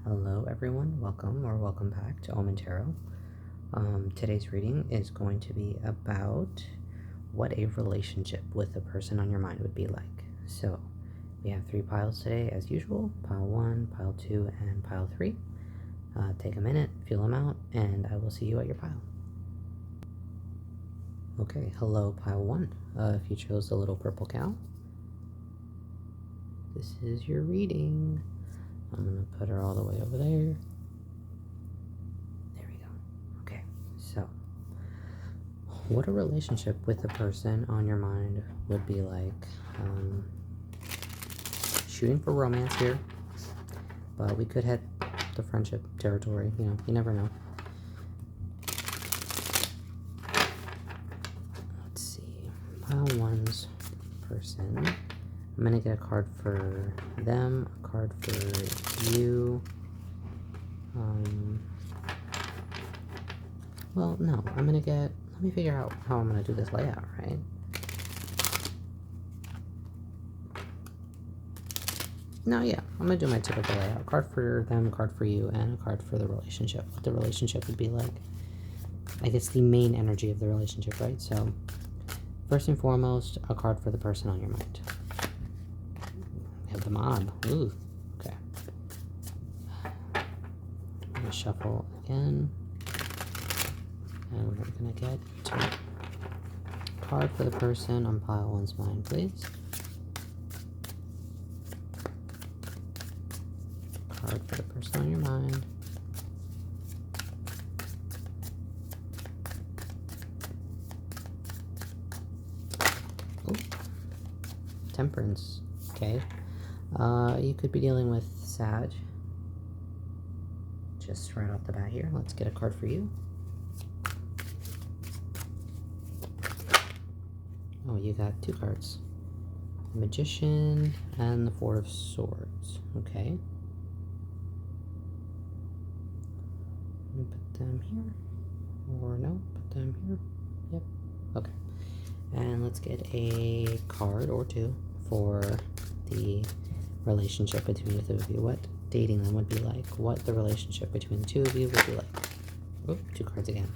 Hello everyone, welcome back to Omen Tarot. Today's reading is going to be about what a relationship with the person on your mind would be like. So we have 3 piles today as usual, pile 1, pile 2, and pile 3. Take a minute, feel them out, and I will see you at your pile. Okay, hello pile 1. If you chose the little purple cow, this is your reading. I'm going to put her all the way over there. There we go. Okay, so what a relationship with the person on your mind would be like. Shooting for romance here, but we could hit the friendship territory. You never know. Let's see. Pile 1's person. I'm going to get a card for them, a card for you. Well, no, I'm going to get, let me figure out how I'm going to do this layout, right? No, yeah, I'm going to do my typical layout. Card for them, a card for you, and a card for the relationship. What the relationship would be like. I guess the main energy of the relationship, right? So, first and foremost, a card for the person on your mind. The mob. Ooh, okay. I'm gonna shuffle again. And we're gonna get a card for the person on pile 1's mind, please. Card for the person on your mind. Ooh. Temperance. Okay. You could be dealing with Sag. Just right off the bat here. Let's get a card for you. Oh, you got 2 cards. The Magician and the 4 of Swords. Okay. Let me put them here. Or no, put them here. Yep. Okay. And let's get a card or 2 for the relationship between the 2 of you. What dating them would be like. What the relationship between the 2 of you would be like. Oop, 2 cards again.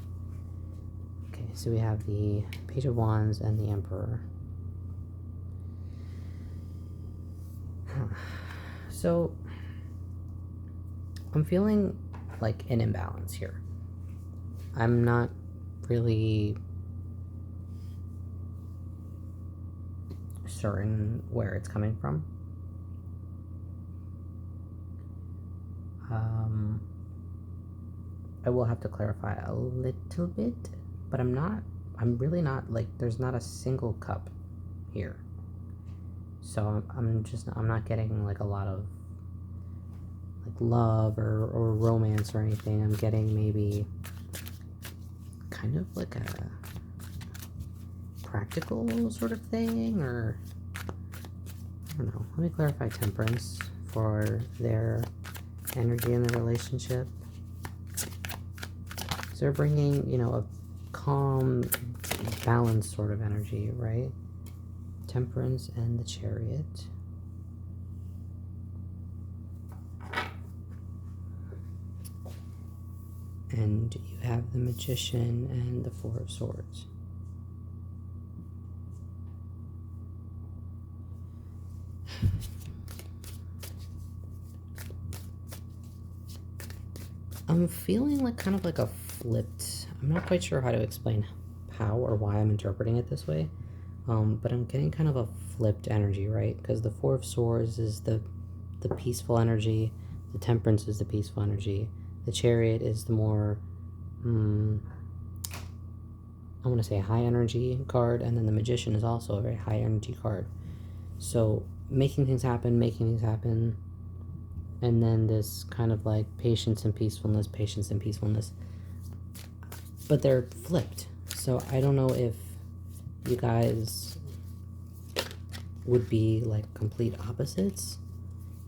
Okay, so we have the Page of Wands and the Emperor. So I'm feeling like an imbalance here. I'm not really certain where it's coming from. I will have to clarify a little bit, but I'm really not, like, there's not a single cup here. So I'm not getting, like, a lot of, like, love or romance or anything. I'm getting maybe kind of like a practical sort of thing, or I don't know. Let me clarify Temperance for their energy in the relationship. So they're bringing, a calm, balanced sort of energy, right? Temperance and the Chariot. And you have the Magician and the 4 of Swords. I'm feeling like kind of like a flipped, I'm not quite sure how to explain how or why I'm interpreting it this way, but I'm getting kind of a flipped energy, right? Because the 4 of Swords is the peaceful energy, the Temperance is the peaceful energy, the Chariot is the more, I want to say high energy card, and then the Magician is also a very high energy card. So making things happen, and then this kind of like patience and peacefulness, but they're flipped. So I don't know if you guys would be like complete opposites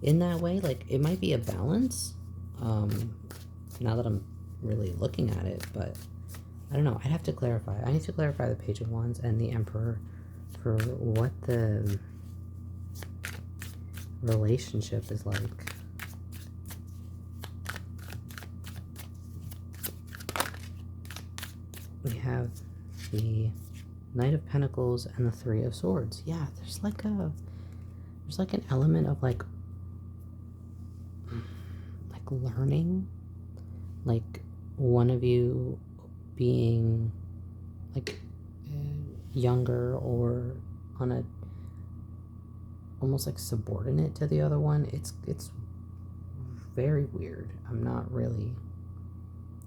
in that way. Like, it might be a balance, now that I'm really looking at it, but I don't know. I'd have to clarify. I need to clarify the Page of Wands and the Emperor for what the relationship is like. we have the Knight of Pentacles and the Three of Swords. Yeah, there's like an element of like learning, like one of you being like younger or on a almost like subordinate to the other one. It's very weird. I'm not really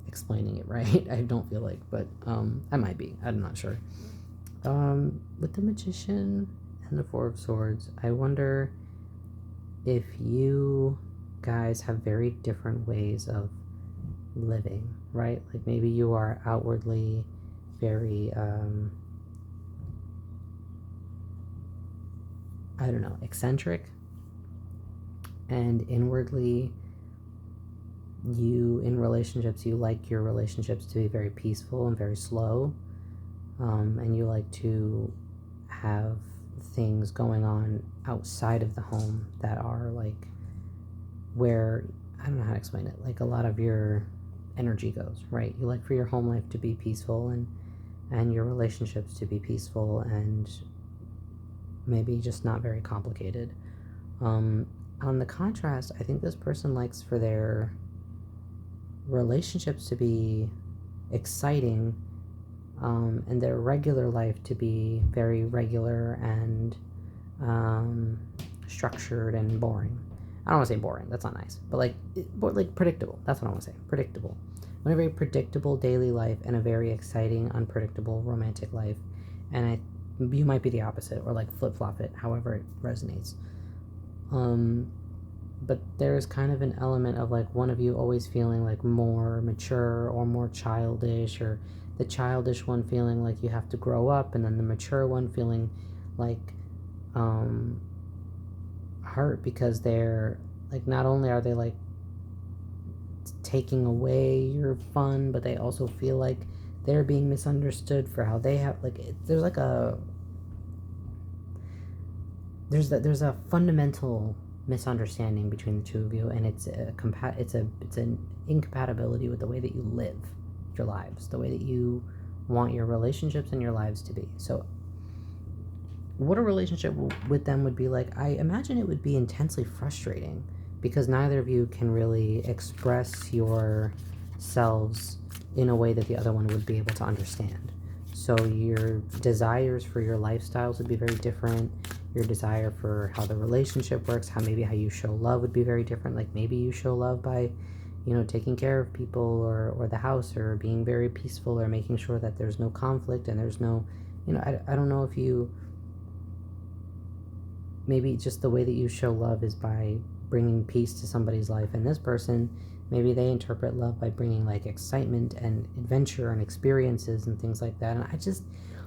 explaining it right. I don't feel like, but I might be. I'm not sure. With the Magician and the Four of Swords, I wonder if you guys have very different ways of living, right? Like maybe you are outwardly very I don't know, eccentric, and inwardly you in relationships, you like your relationships to be very peaceful and very slow, and you like to have things going on outside of the home that are like where, I don't know how to explain it, like a lot of your energy goes, right? You like for your home life to be peaceful and your relationships to be peaceful and maybe just not very complicated. On the contrast, I think this person likes for their relationships to be exciting, and their regular life to be very regular and structured and boring. I don't want to say boring, that's not nice, but like predictable. That's what I want to say. Predictable. Want a very predictable daily life and a very exciting, unpredictable romantic life. And you might be the opposite, or like flip-flop it, however it resonates. But there's kind of an element of like one of you always feeling like more mature or more childish, or the childish one feeling like you have to grow up, and then the mature one feeling like hurt because they're like, not only are they like taking away your fun, but they also feel like they're being misunderstood for how they have like there's like a there's a fundamental misunderstanding between the two of you, and it's an incompatibility with the way that you live your lives, the way that you want your relationships and your lives to be. So what a relationship with them would be like, I imagine it would be intensely frustrating because neither of you can really express yourselves in a way that the other one would be able to understand. So your desires for your lifestyles would be very different. Your desire for how the relationship works, how you show love would be very different. Like maybe you show love by, taking care of people or the house, or being very peaceful, or making sure that there's no conflict and there's no, I don't know if you, maybe just the way that you show love is by bringing peace to somebody's life. And this person, maybe they interpret love by bringing like excitement and adventure and experiences and things like that. And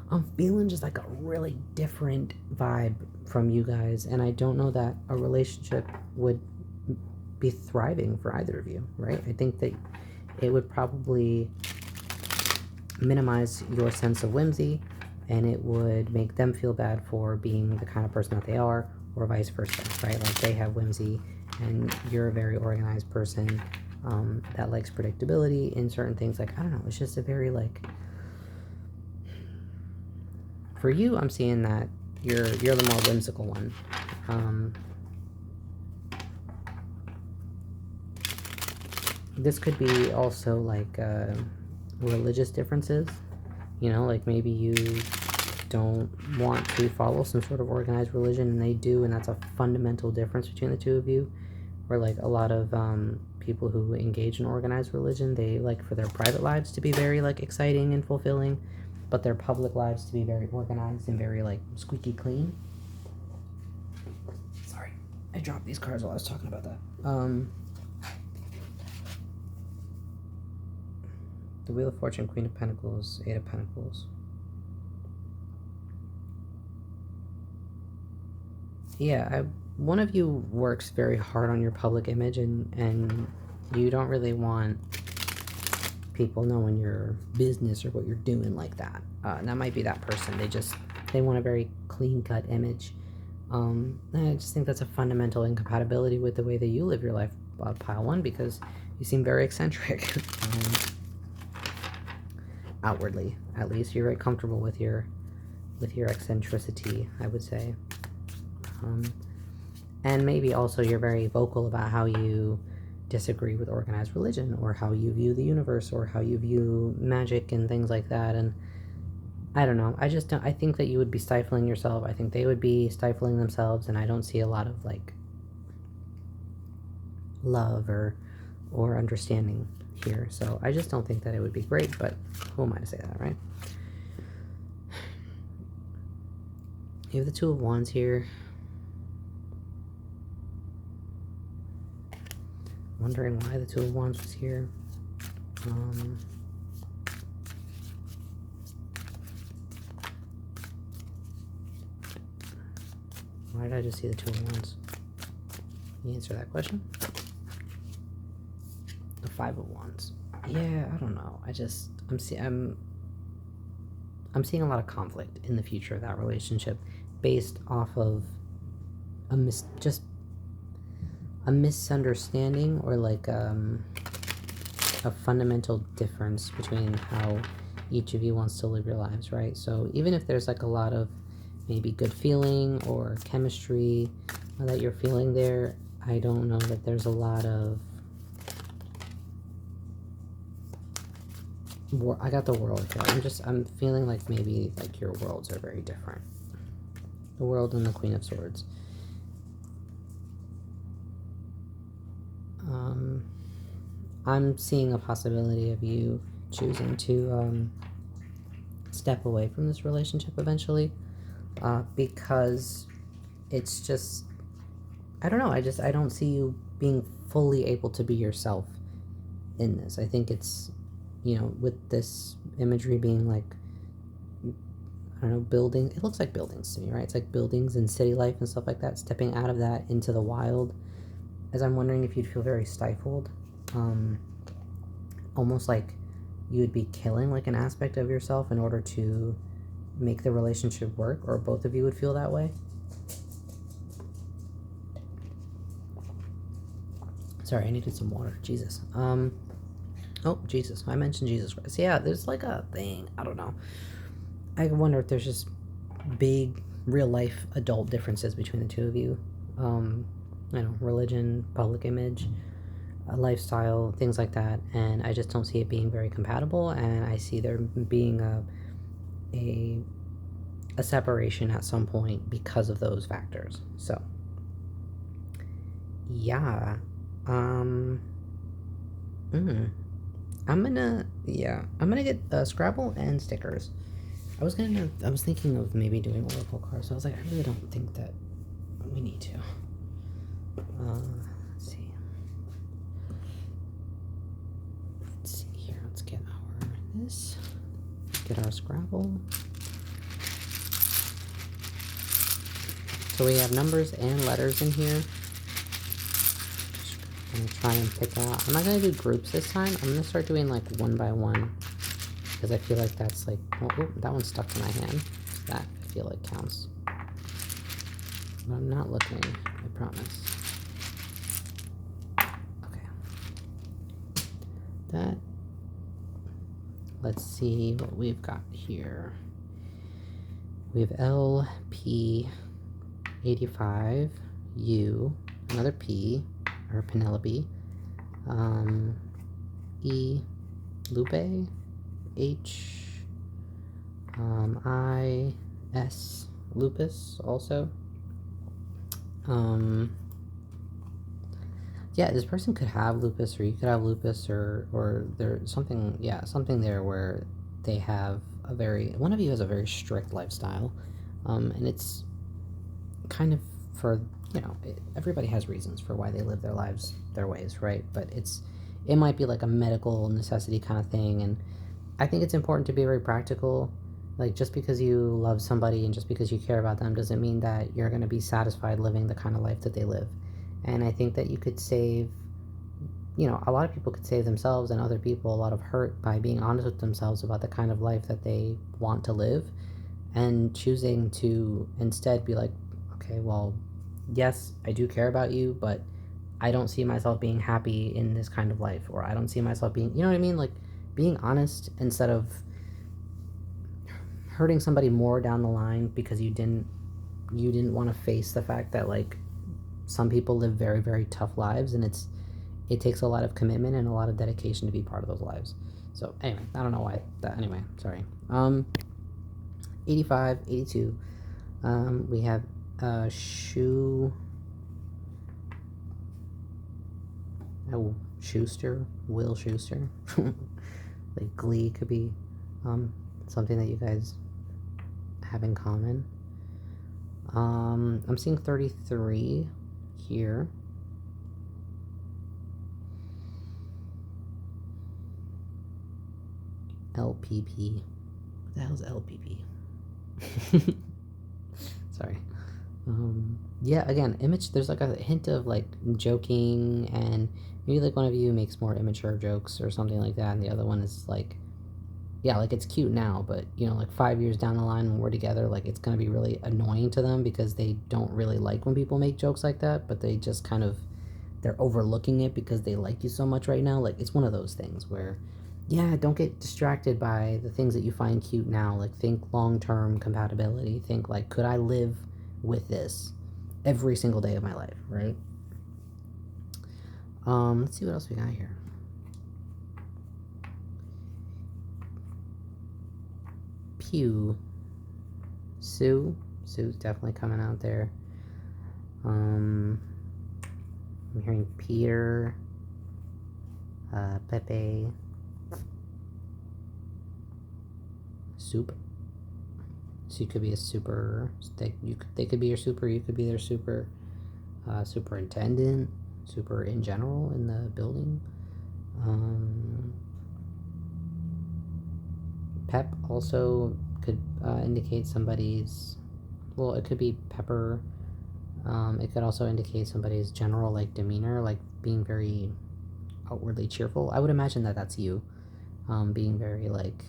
I'm feeling just like a really different vibe from you guys. And I don't know that a relationship would be thriving for either of you, right? I think that it would probably minimize your sense of whimsy, and it would make them feel bad for being the kind of person that they are, or vice versa, right? Like they have whimsy and you're a very organized person that likes predictability in certain things. Like, I don't know, it's just a very like, for you, I'm seeing that you're the more whimsical one. This could be also like religious differences, like maybe you don't want to follow some sort of organized religion and they do, and that's a fundamental difference between the two of you. Or like a lot of people who engage in organized religion, they like for their private lives to be very like exciting and fulfilling, but their public lives to be very organized and very like squeaky clean. Sorry, I dropped these cards while I was talking about that. The Wheel of Fortune, Queen of Pentacles, Eight of Pentacles. Yeah, one of you works very hard on your public image, and you don't really want people knowing your business or what you're doing like that. And that might be that person. They want a very clean-cut image. And I just think that's a fundamental incompatibility with the way that you live your life, Pile 1, because you seem very eccentric. outwardly, at least. You're very comfortable with your eccentricity, I would say. And maybe also you're very vocal about how you disagree with organized religion, or how you view the universe, or how you view magic and things like that. And I don't know. I just don't. I think that you would be stifling yourself. I think they would be stifling themselves, and I don't see a lot of like love or understanding here. So I just don't think that it would be great. But who am I to say that, right? You have the Two of Wands here. Wondering why the Two of Wands was here. Why did I just see the Two of Wands? Can you answer that question? The Five of Wands. Yeah, I don't know. I'm seeing a lot of conflict in the future of that relationship, based off of just a misunderstanding, or like a fundamental difference between how each of you wants to live your lives, right? So even if there's like a lot of maybe good feeling or chemistry that you're feeling there, I don't know that there's a lot of... I got the World here. I'm feeling like maybe like your worlds are very different. The World and the Queen of Swords. I'm seeing a possibility of you choosing to step away from this relationship eventually, because it's just, I don't know, I don't see you being fully able to be yourself in this. I think it's, you know, with this imagery being like, I don't know, building, it looks like buildings to me, right? It's like buildings and city life and stuff like that, stepping out of that into the wild, as I'm wondering if you'd feel very stifled, almost like you would be killing like an aspect of yourself in order to make the relationship work, or both of you would feel that way. Sorry, I needed some water. Jesus. Oh, Jesus. I mentioned Jesus Christ. Yeah, there's like a thing. I don't know. I wonder if there's just big, real-life adult differences between the two of you. You know, religion, public image, lifestyle, things like that. And I just don't see it being very compatible. And I see there being a separation at some point because of those factors. So, yeah. I'm gonna get Scrabble and stickers. I was thinking of maybe doing Oracle cards, so I was like, I really don't think that we need to. Let's see. Let's see here. Let's get our Scrabble. So we have numbers and letters in here. I'm gonna try and pick out. I'm not gonna do groups this time. I'm gonna start doing like one by one, because I feel like that's like, oh, that one's stuck to my hand. That I feel like counts. But I'm not looking, I promise. Okay. That. Let's see what we've got here. We have L, P, 85, U, another P, or Penelope, E, Lupe, H, I, S, Lupus also. Yeah, this person could have lupus, or you could have lupus, or there's something, yeah, something there where they have one of you has a very strict lifestyle, and it's kind of for, you know, everybody has reasons for why they live their lives their ways, right? But it might be like a medical necessity kind of thing, and I think it's important to be very practical. Like, just because you love somebody and just because you care about them doesn't mean that you're going to be satisfied living the kind of life that they live. And I think that you could save, you know, a lot of people could save themselves and other people a lot of hurt by being honest with themselves about the kind of life that they want to live, and choosing to instead be like, okay, well, yes, I do care about you, but I don't see myself being happy in this kind of life, or I don't see myself being, you know what I mean? Like, being honest instead of hurting somebody more down the line because you didn't want to face the fact that like some people live very, very tough lives, and it takes a lot of commitment and a lot of dedication to be part of those lives. So anyway, I don't know why that, anyway, sorry. 85, 82. We have Schuster, Will Schuster. Like Glee could be something that you guys have in common. I'm seeing 33 here. LPP. What the hell is LPP? Sorry. Yeah, again, image, there's like a hint of like joking, and maybe like one of you makes more immature jokes or something like that, and the other one is like, yeah, like it's cute now, but you know, like 5 years down the line when we're together, like it's gonna be really annoying to them because they don't really like when people make jokes like that, but they just kind of, they're overlooking it because they like you so much right now. Like it's one of those things where, yeah, don't get distracted by the things that you find cute now. Like think long-term compatibility. Think like, could I live with this every single day of my life, right? Let's see what else we got here. Pew. Sue's definitely coming out there. I'm hearing Peter, Pepe, Soup. So you could be a super. They could be your super. You could be their super. Superintendent, super in general in the building. Pep also could indicate somebody's. Well, it could be Pepper. It could also indicate somebody's general like demeanor, like being very outwardly cheerful. I would imagine that that's you, being very like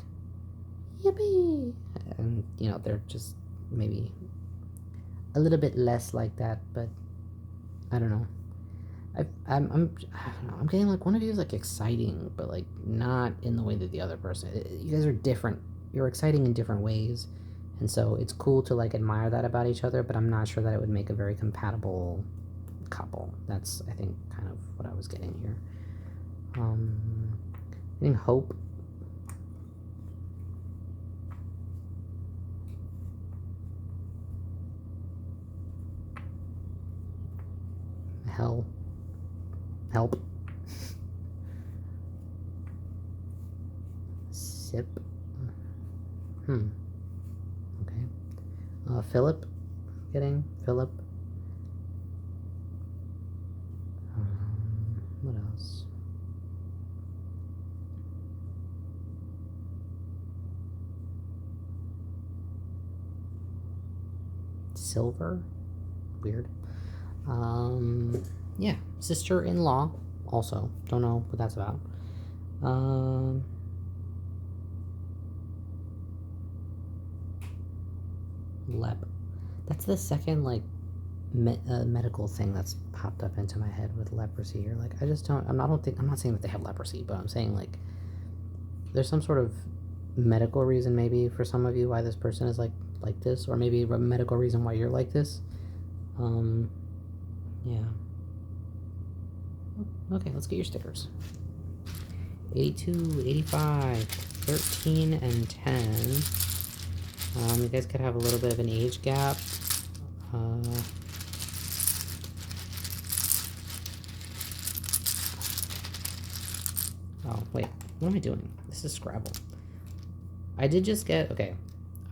yippee, and you know they're just maybe a little bit less like that, but I don't know. I don't know, I'm getting like one of you is like exciting, but like not in the way that the other person. You guys are different. You're exciting in different ways, and so it's cool to like admire that about each other. But I'm not sure that it would make a very compatible couple. That's, I think, kind of what I was getting here. Getting Hope. Help. Sip. Okay. Philip. Getting Philip. What else? Silver. Weird. Yeah, sister-in-law. Also, don't know what that's about. Lep. That's the second like medical thing that's popped up into my head with leprosy. Or like, I just don't. I'm not saying that they have leprosy, but I'm saying like there's some sort of medical reason maybe for some of you why this person is like this, or maybe a medical reason why you're like this. Yeah. Okay, let's get your stickers. 82, 85, 13, and 10. You guys could have a little bit of an age gap. Oh, wait. What am I doing? This is Scrabble. I did just get... Okay.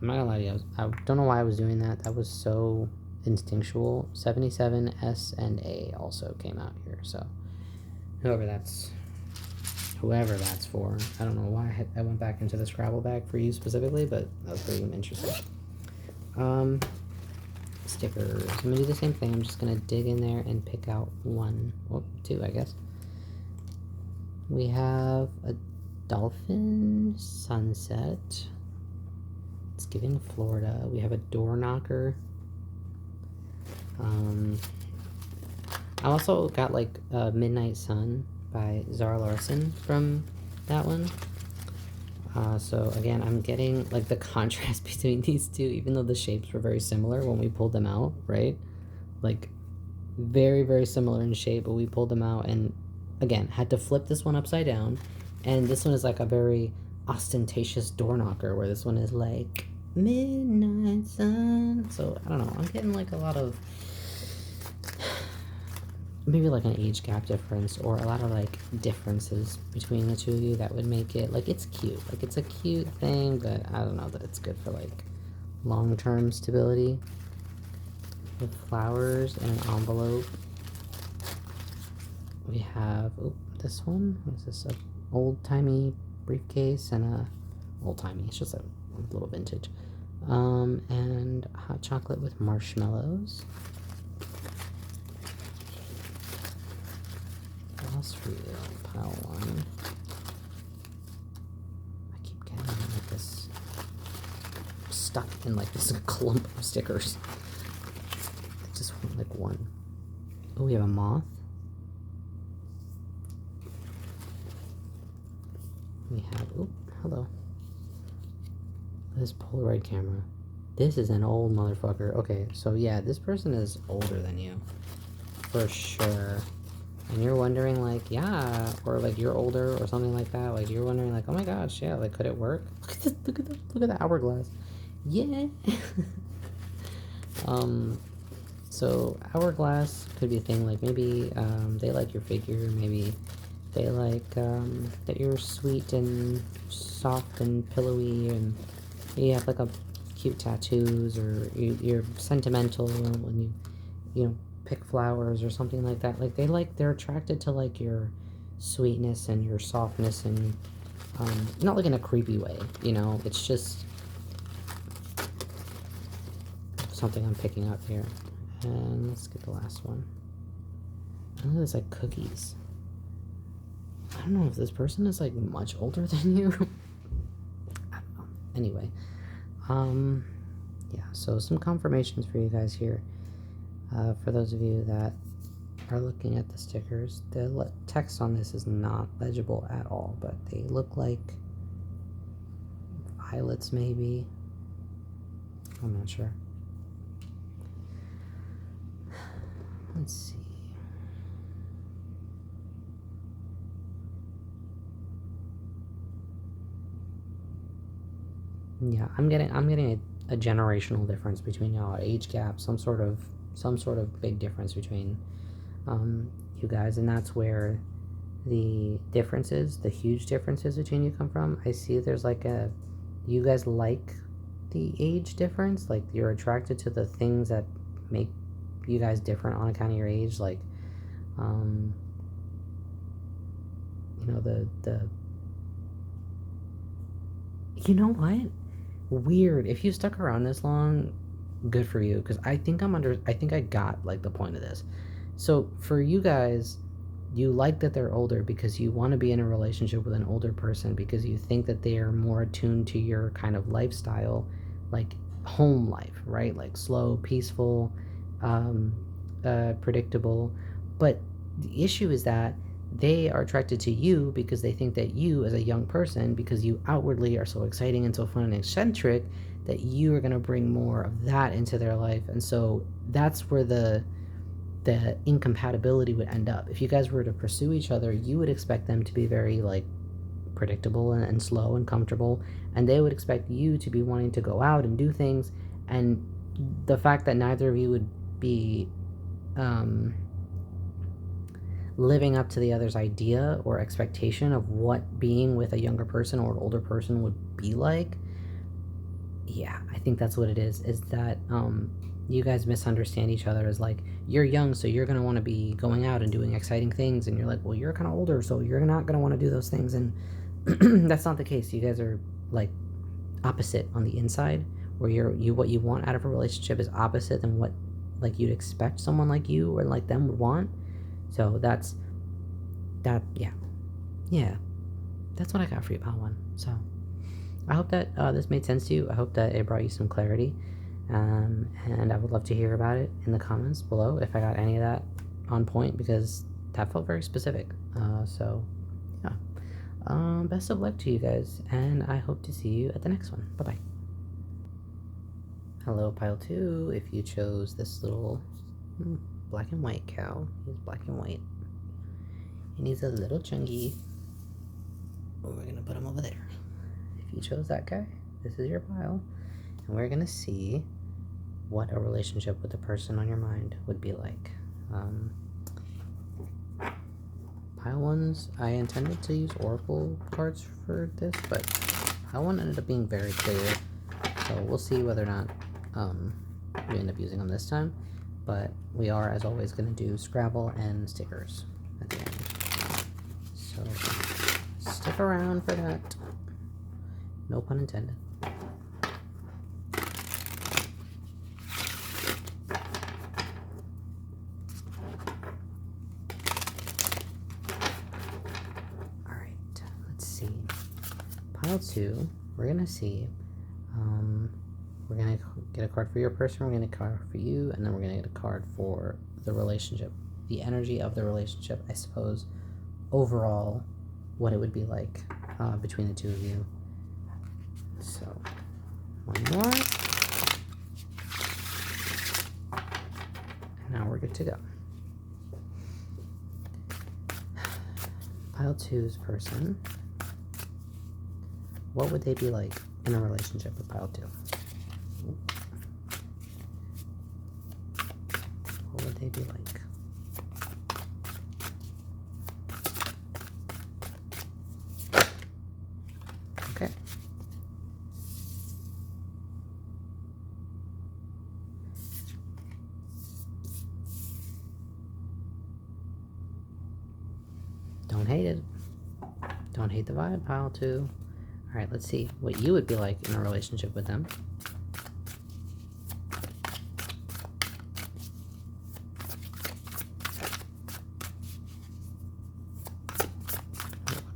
I'm not gonna lie to you. I don't know why I was doing that. That was so instinctual. 77, S, and A also came out here. So, whoever that's for. I don't know why I went back into the Scrabble bag for you specifically, but that was pretty interesting. Stickers. I'm gonna do the same thing. I'm just gonna dig in there and pick out one. Well, two, I guess. We have a dolphin sunset. It's giving Florida. We have a door knocker. I also got like Midnight Sun by Zara Larsson from that one. So again, I'm getting like the contrast between these two, even though the shapes were very similar when we pulled them out, right? Like very, very similar in shape, but we pulled them out and again, had to flip this one upside down. And this one is like a very ostentatious door knocker, where this one is like midnight sun. So I don't know, I'm getting like a lot of maybe like an age gap difference or a lot of like differences between the two of you that would make it like it's cute. Like it's a cute thing, but I don't know that it's good for like long-term stability. With flowers and an envelope. We have this one. What is this? A old-timey briefcase and a old-timey. It's just a little vintage. And hot chocolate with marshmallows. What else for you? Pile one. I keep getting like this stuck in like this clump of stickers. I just want like one. Oh, we have a moth. We have, oh, hello. This Polaroid camera. This is an old motherfucker. Okay, so yeah, this person is older than you. For sure. And you're wondering like, yeah, or like you're older or something like that. Like you're wondering like, oh my gosh, yeah, like could it work? Look at this, look at the hourglass. Yeah. So hourglass could be a thing, like maybe they like your figure, maybe they like that you're sweet and soft and pillowy, and you have like a cute tattoos, or you're sentimental when you know pick flowers or something like that. Like they're attracted to like your sweetness and your softness, and not like in a creepy way, you know. It's just something I'm picking up here. And let's get the last one. Oh, there's like cookies. I don't know if this person is like much older than you. I don't know. Anyway, yeah. So some confirmations for you guys here. For those of you that are looking at the stickers, the text on this is not legible at all, but they look like violets, maybe. I'm not sure. Let's see. Yeah, I'm getting a generational difference between y'all, age gap, some sort of big difference between you guys, and that's where the differences, the huge differences between you come from. I see there's like you guys like the age difference, like you're attracted to the things that make you guys different on account of your age, like you know, the you know what, weird, if you stuck around this long, good for you, because I think I got like the point of this. So for you guys, you like that they're older because you want to be in a relationship with an older person, because you think that they are more attuned to your kind of lifestyle, like home life, right? Like slow, peaceful, predictable. But the issue is that they are attracted to you because they think that you, as a young person, because you outwardly are so exciting and so fun and eccentric, that you are going to bring more of that into their life. And so that's where the incompatibility would end up. If you guys were to pursue each other, you would expect them to be very like predictable and slow and comfortable, and they would expect you to be wanting to go out and do things. And the fact that neither of you would be living up to the other's idea or expectation of what being with a younger person or an older person would be like, yeah, I think that's what it is that you guys misunderstand each other as like, you're young, so you're going to want to be going out and doing exciting things, and you're like, well, you're kind of older, so you're not going to want to do those things. And that's not the case. You guys are like opposite on the inside, where what you want out of a relationship is opposite than what like you'd expect someone like you or like them would want. So that's yeah, that's what I got for you, pal one. So I hope that this made sense to you. I hope that it brought you some clarity, and I would love to hear about it in the comments below if I got any of that on point, because that felt very specific. So yeah, Best of luck to you guys, and I hope to see you at the next one. Bye-bye. Hello, Pile 2. If you chose this little black and white cow, he's black and white. And he's a little chunky. We're going to put him over there. If you chose that guy, this is your pile. And we're going to see what a relationship with the person on your mind would be like. Pile 1s, I intended to use Oracle cards for this, but Pile 1 ended up being very clear. So we'll see whether or not we end up using them this time. But we are, as always, going to do Scrabble and stickers at the end. So stick around for that. No pun intended. Alright, let's see. Pile 2, we're going to see. We're going to get a card for your person, we're going to get a card for you, and then we're going to get a card for the relationship. The energy of the relationship, I suppose, overall, what it would be like between the two of you. So, one more. And now we're good to go. Pile 2's person. What would they be like in a relationship with Pile 2? What would they be like? Okay. Don't hate it. Don't hate the vibe, Pile 2. Alright, let's see what you would be like in a relationship with them.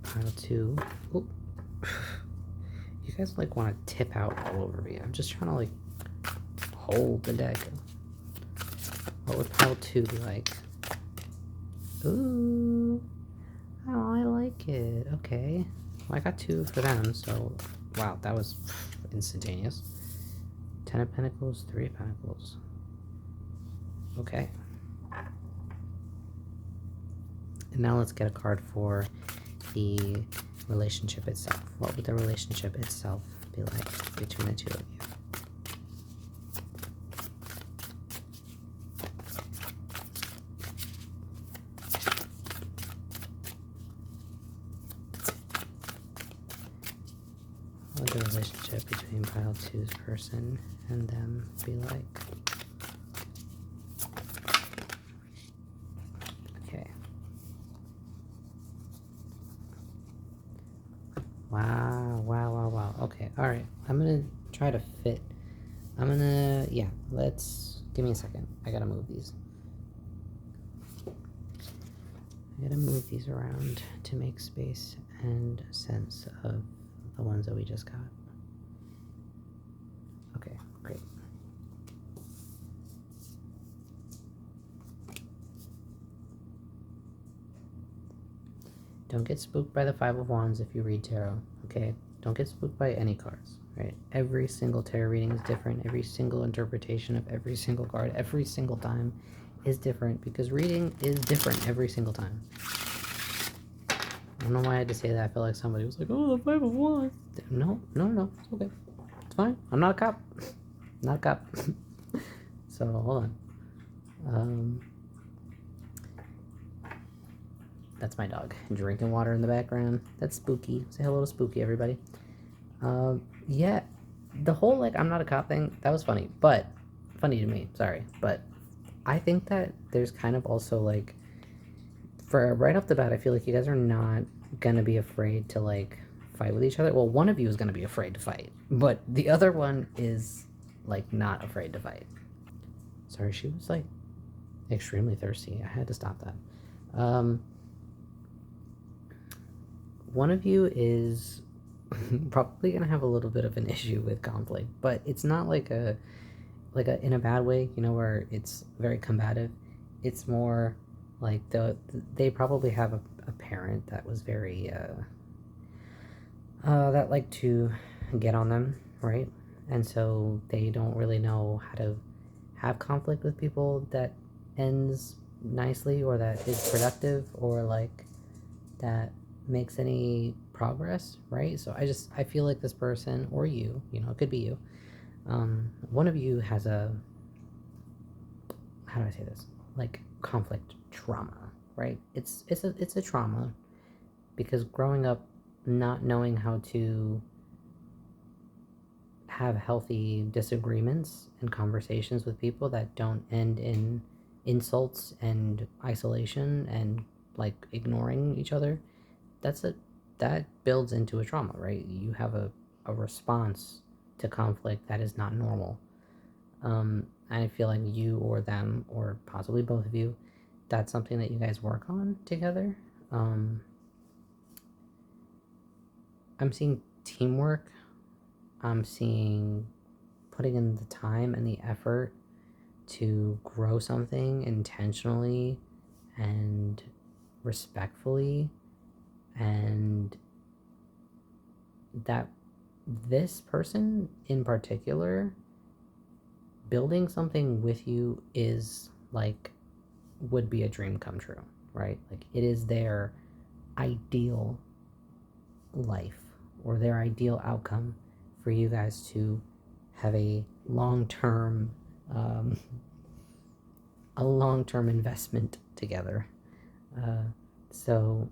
Pile 2. Oh. You guys like want to tip out all over me. I'm just trying to like hold the deck. What would Pile 2 be like? Ooh. Oh, I like it. Okay. Well, I got 2 for them, so wow, that was instantaneous. 10 of Pentacles, 3 of Pentacles. Okay. And now let's get a card for the relationship itself. What would the relationship itself be like between the two of you? What would the relationship between Pile 2's person and them be like? Okay. Wow, wow, wow, wow. Okay, alright. I'm gonna try to fit. Yeah, give me a second. I gotta move these. I gotta move these around to make space and sense of the ones that we just got. Okay, great. Don't get spooked by the 5 of Wands if you read tarot, okay? Don't get spooked by any cards, right? Every single tarot reading is different. Every single interpretation of every single card, every single time is different because reading is different every single time. I don't know why I had to say that. I feel like somebody was like, oh, the 5 of Wands. No, it's okay. It's fine. I'm not a cop. Not a cop. So, hold on. That's my dog drinking water in the background. That's Spooky. Say hello to Spooky, everybody. Yeah, the whole like I'm not a cop thing, that was funny, but funny to me, sorry. But I think that there's kind of also like, for right off the bat, I feel like you guys are not gonna be afraid to like fight with each other. Well, one of you is gonna be afraid to fight, but the other one is like not afraid to fight. Sorry, she was like extremely thirsty. I had to stop that. One of you is probably gonna have a little bit of an issue with conflict, but it's not like a in a bad way, you know, where it's very combative. It's more like they probably have a parent that was very that like to get on them, right? And so they don't really know how to have conflict with people that ends nicely or that is productive or like that makes any progress, right? So I feel like this person or you know, it could be you. One of you has a, how do I say this? Like conflict trauma, right? It's a trauma because growing up not knowing how to have healthy disagreements and conversations with people that don't end in insults and isolation and like ignoring each other, that builds into a trauma, right? You have a response to conflict that is not normal. I feel like you or them or possibly both of you, that's something that you guys work on together. um, I'm seeing teamwork. I'm seeing putting in the time and the effort to grow something intentionally and respectfully, and that this person in particular building something with you is like would be a dream come true, right? Like it is their ideal life or their ideal outcome for you guys to have um, a long-term investment together. Uh, so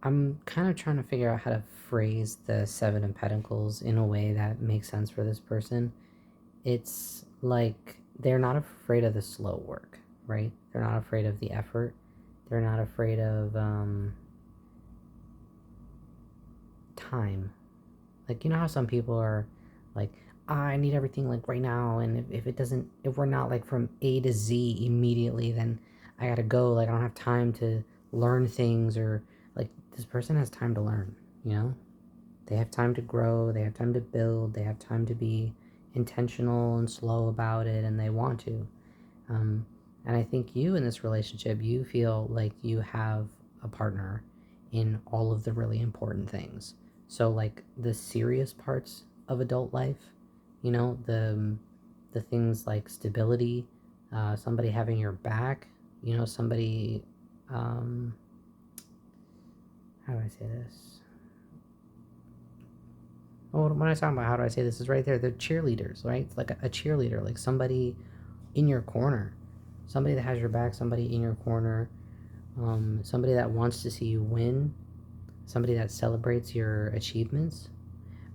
I'm kind of trying to figure out how to phrase the Seven of Pentacles in a way that makes sense for this person. It's like they're not afraid of the slow work, right? They're not afraid of the effort. They're not afraid of time. Like, you know how some people are like, I need everything like right now, and if it doesn't, if we're not like from A to Z immediately, then I gotta go. Like, I don't have time to learn things, or like, this person has time to learn, you know? They have time to grow, they have time to build, they have time to be intentional and slow about it, and they want to. Um, and I think you in this relationship, you feel like you have a partner in all of the really important things. So like the serious parts of adult life, you know, the things like stability, somebody having your back, you know, somebody, um, how do I say this? Oh, when I talk about how do I say this is right there. They're cheerleaders, right? It's like a cheerleader, like somebody in your corner, somebody that has your back, somebody in your corner, somebody that wants to see you win, somebody that celebrates your achievements.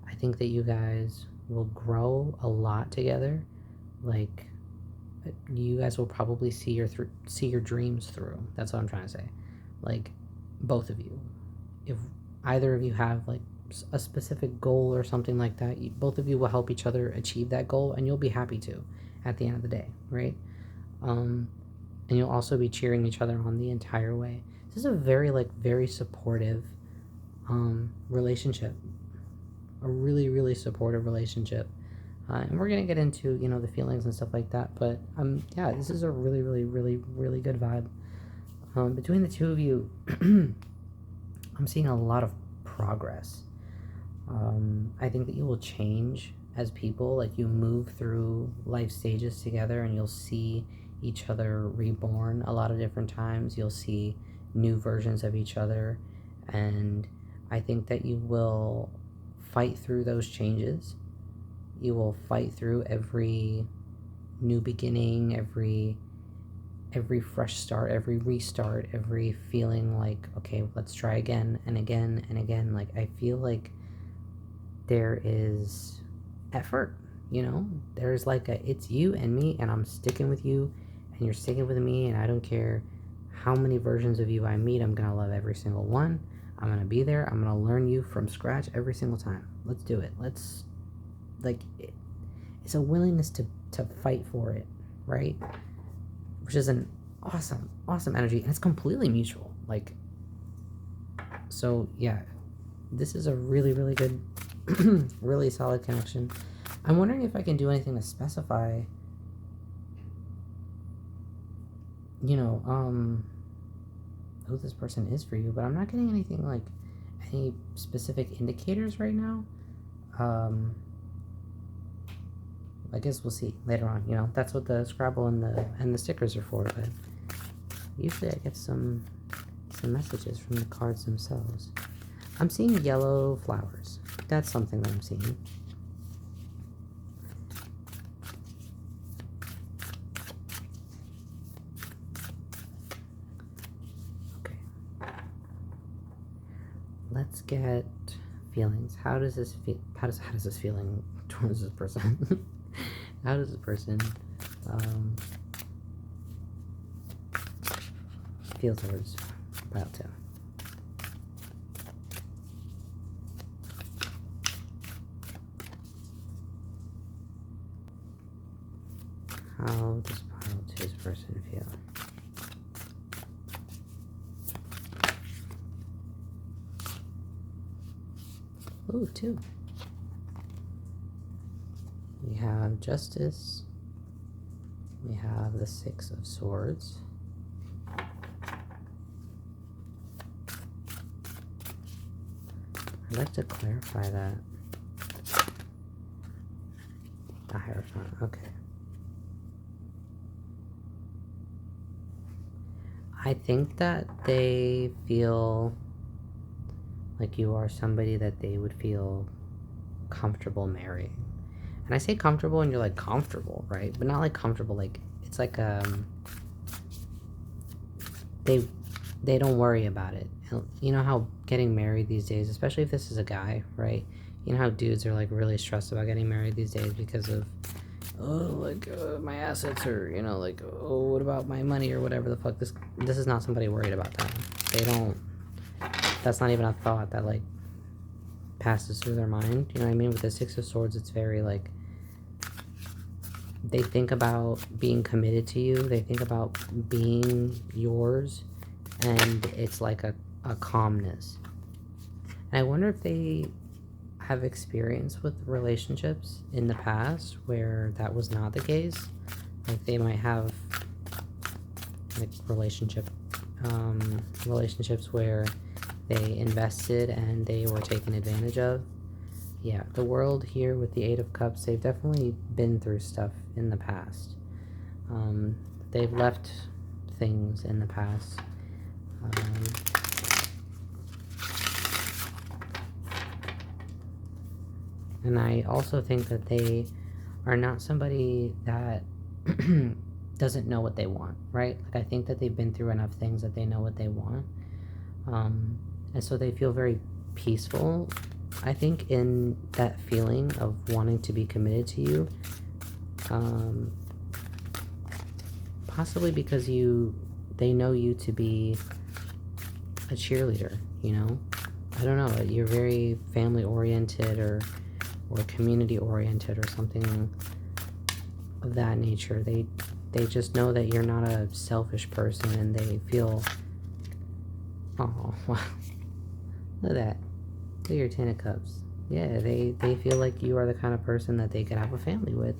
I think that you guys will grow a lot together. Like you guys will probably see your dreams through. That's what I'm trying to say. Like both of you. If either of you have like a specific goal or something like that, both of you will help each other achieve that goal, and you'll be happy to at the end of the day, right? Um, and you'll also be cheering each other on the entire way. This is a very supportive relationship, a really supportive relationship. And we're gonna get into the feelings and stuff like that, but yeah, this is a really good vibe between the two of you. I'm seeing a lot of progress. I think that you will change as people. Like you move through life stages together, and you'll see each other reborn a lot of different times. You'll see new versions of each other, and I think that you will fight through those changes. You will fight through every new beginning, every fresh start, every restart, every feeling like, okay, let's try again and again and again. Like I feel like there is effort, there's like it's you and me, and I'm sticking with you and you're sticking with me, and I don't care how many versions of you I meet. I'm gonna love every single one. I'm gonna be there. I'm gonna learn you from scratch every single time. Let's do it. Let's like it's a willingness to fight for it, right? Which is an awesome energy, and it's completely mutual. Like, so yeah, this is a really good really solid connection. I'm wondering if I can do anything to specify, you know, who this person is for you, but I'm not getting anything like any specific indicators right now. I guess we'll see later on. You know, that's what the Scrabble and the stickers are for. But usually, I get some messages from the cards themselves. I'm seeing yellow flowers. That's something that I'm seeing. Okay. Let's get feelings. How does this feel? How does this feeling towards this person? How does this person feel towards pile 2? How does pile 2's person feel? Ooh, 2. We have Justice. We have the 6 of Swords. I'd like to clarify that. The Hierophant, okay. I think that they feel like you are somebody that they would feel comfortable marrying. And I say comfortable and you're like comfortable, right? But not like comfortable, like it's like they don't worry about it. You know how getting married these days, especially if this is a guy, right? You know how dudes are like really stressed about getting married these days because of my assets, or you know, like, oh, what about my money, or whatever the fuck. This is not somebody worried about that. They don't. That's not even a thought that like passes through their mind. You know what I mean? With the 6 of Swords, it's very like they think about being committed to you. They think about being yours, and it's like a calmness. And I wonder if they have experience with relationships in the past where that was not the case. Like they might have like relationships where they invested and they were taken advantage of. Yeah, the world here with the 8 of Cups, they've definitely been through stuff in the past. They've left things in the past. And I also think that they are not somebody that doesn't know what they want, right? Like I think that they've been through enough things that they know what they want. And so they feel very peaceful, I think, in that feeling of wanting to be committed to you. Possibly because they know you to be a cheerleader, you know? I don't know, you're very family oriented or community oriented or something of that nature. They just know that you're not a selfish person, and they feel, oh wow, look at that, look at your 10 of Cups. Yeah, they feel like you are the kind of person that they could have a family with.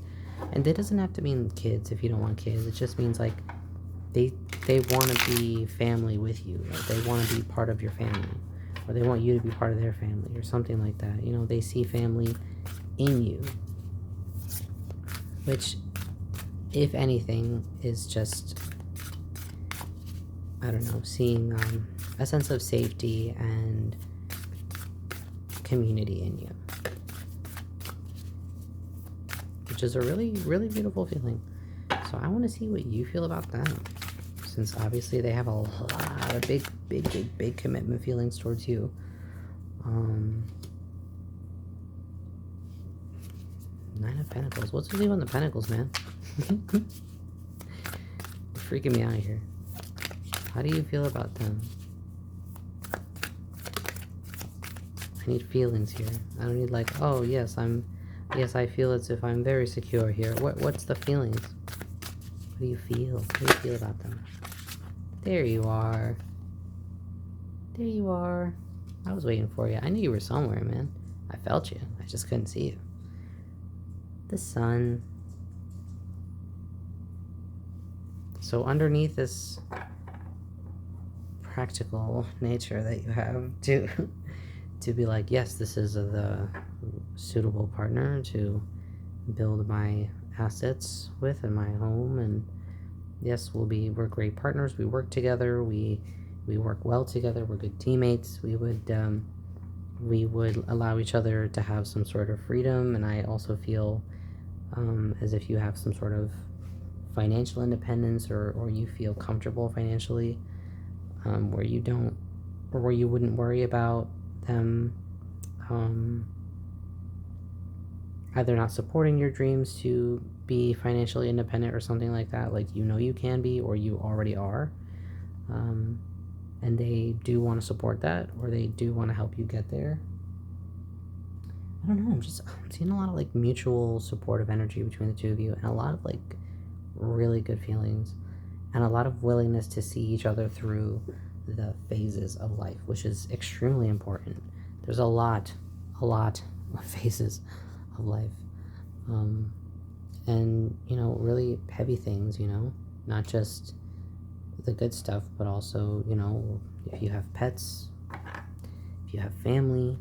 And that doesn't have to mean kids if you don't want kids. It just means like they want to be family with you, or they want to be part of your family, or they want you to be part of their family, or something like that. You know, they see family in you, which, if anything, is just, I don't know, seeing a sense of safety and community in you, which is a really, really beautiful feeling. So I want to see what you feel about them, since obviously they have a lot of big commitment feelings towards you. 9 of Pentacles. What's the deal on the Pentacles, man? You're freaking me out here. How do you feel about them? I need feelings here. I don't need like, oh yes, I feel as if I'm very secure here. What's the feelings? What do you feel? How do you feel about them? There you are. There you are. I was waiting for you. I knew you were somewhere, man. I felt you. I just couldn't see you. the sun. So underneath this practical nature that you have to be like, yes, this is the suitable partner to build my assets with in my home, and yes, we're great partners. We work together. We work well together. We're good teammates. We would allow each other to have some sort of freedom, and I also feel as if you have some sort of financial independence, or you feel comfortable financially, where you don't, or where you wouldn't worry about them either not supporting your dreams to be financially independent or something like that. Like, you can be, or you already are, and they do want to support that, or they do want to help you get there. I don't know, I'm seeing a lot of like mutual supportive energy between the two of you, and a lot of like really good feelings, and a lot of willingness to see each other through the phases of life, which is extremely important. There's a lot of phases of life, and really heavy things, not just the good stuff, but also, if you have pets, if you have family,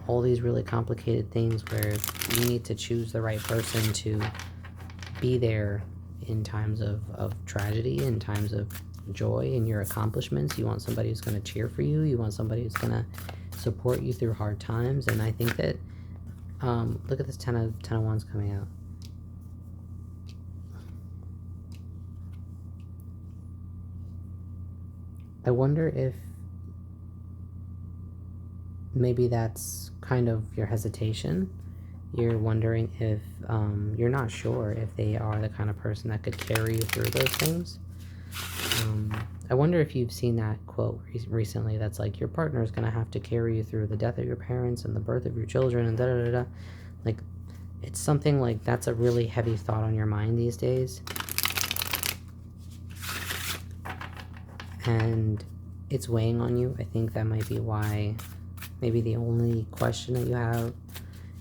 all these really complicated things where you need to choose the right person to be there in times of tragedy, in times of joy, in your accomplishments. You want somebody who's going to cheer for you. You want somebody who's going to support you through hard times. And I think that, look at this 10 of Wands coming out. I wonder if maybe that's kind of your hesitation. You're wondering if you're not sure if they are the kind of person that could carry you through those things. I wonder if you've seen that quote recently that's like, your partner is going to have to carry you through the death of your parents and the birth of your children and da-da-da-da. Like, it's something like that's a really heavy thought on your mind these days. And it's weighing on you. I think that might be why, maybe the only question that you have,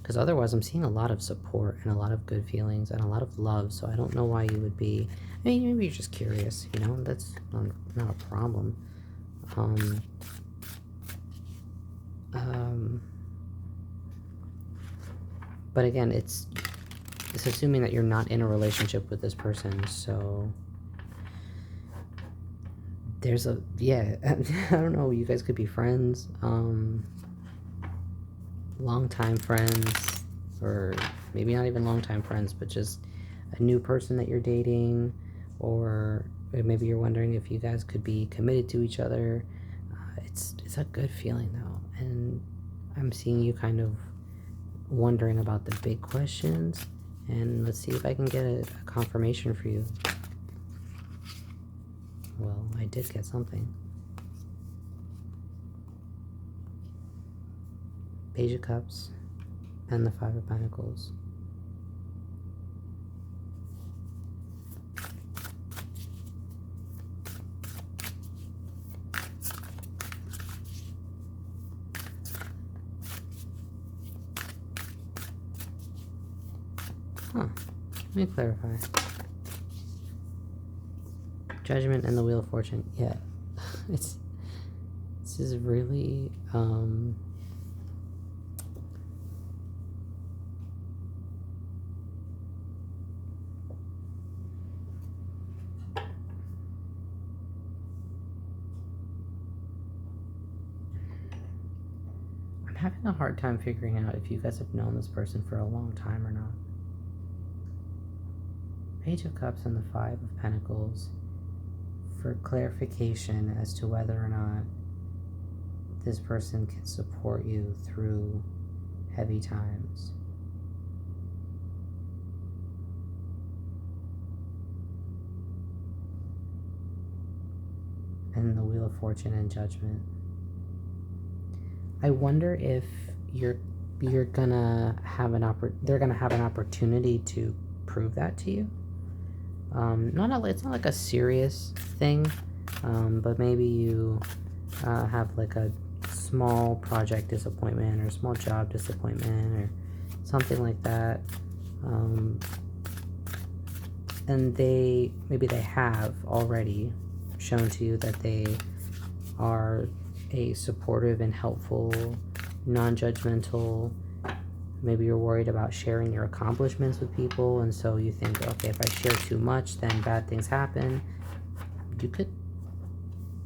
because otherwise I'm seeing a lot of support and a lot of good feelings and a lot of love. So I don't know why you would be, maybe you're just curious, that's not a problem. But again, it's assuming that you're not in a relationship with this person, so there's I don't know, you guys could be friends, longtime friends, or maybe not even longtime friends, but just a new person that you're dating, or maybe you're wondering if you guys could be committed to each other. It's a good feeling though, and I'm seeing you kind of wondering about the big questions, and let's see if I can get a confirmation for you. Well, I did get something. Page of Cups and the Five of Pentacles. Let me clarify. Judgment and the Wheel of Fortune. Yeah. This is really I'm having a hard time figuring out if you guys have known this person for a long time or not. Page of Cups and the Five of Pentacles for clarification as to whether or not this person can support you through heavy times. And the Wheel of Fortune and Judgment. I wonder if you're gonna have they're gonna have an opportunity to prove that to you. It's not like a serious thing, but maybe you have like a small project disappointment or small job disappointment or something like that. And maybe they have already shown to you that they are a supportive and helpful, non-judgmental. Maybe you're worried about sharing your accomplishments with people, and so you think, okay, if I share too much, then bad things happen. You could,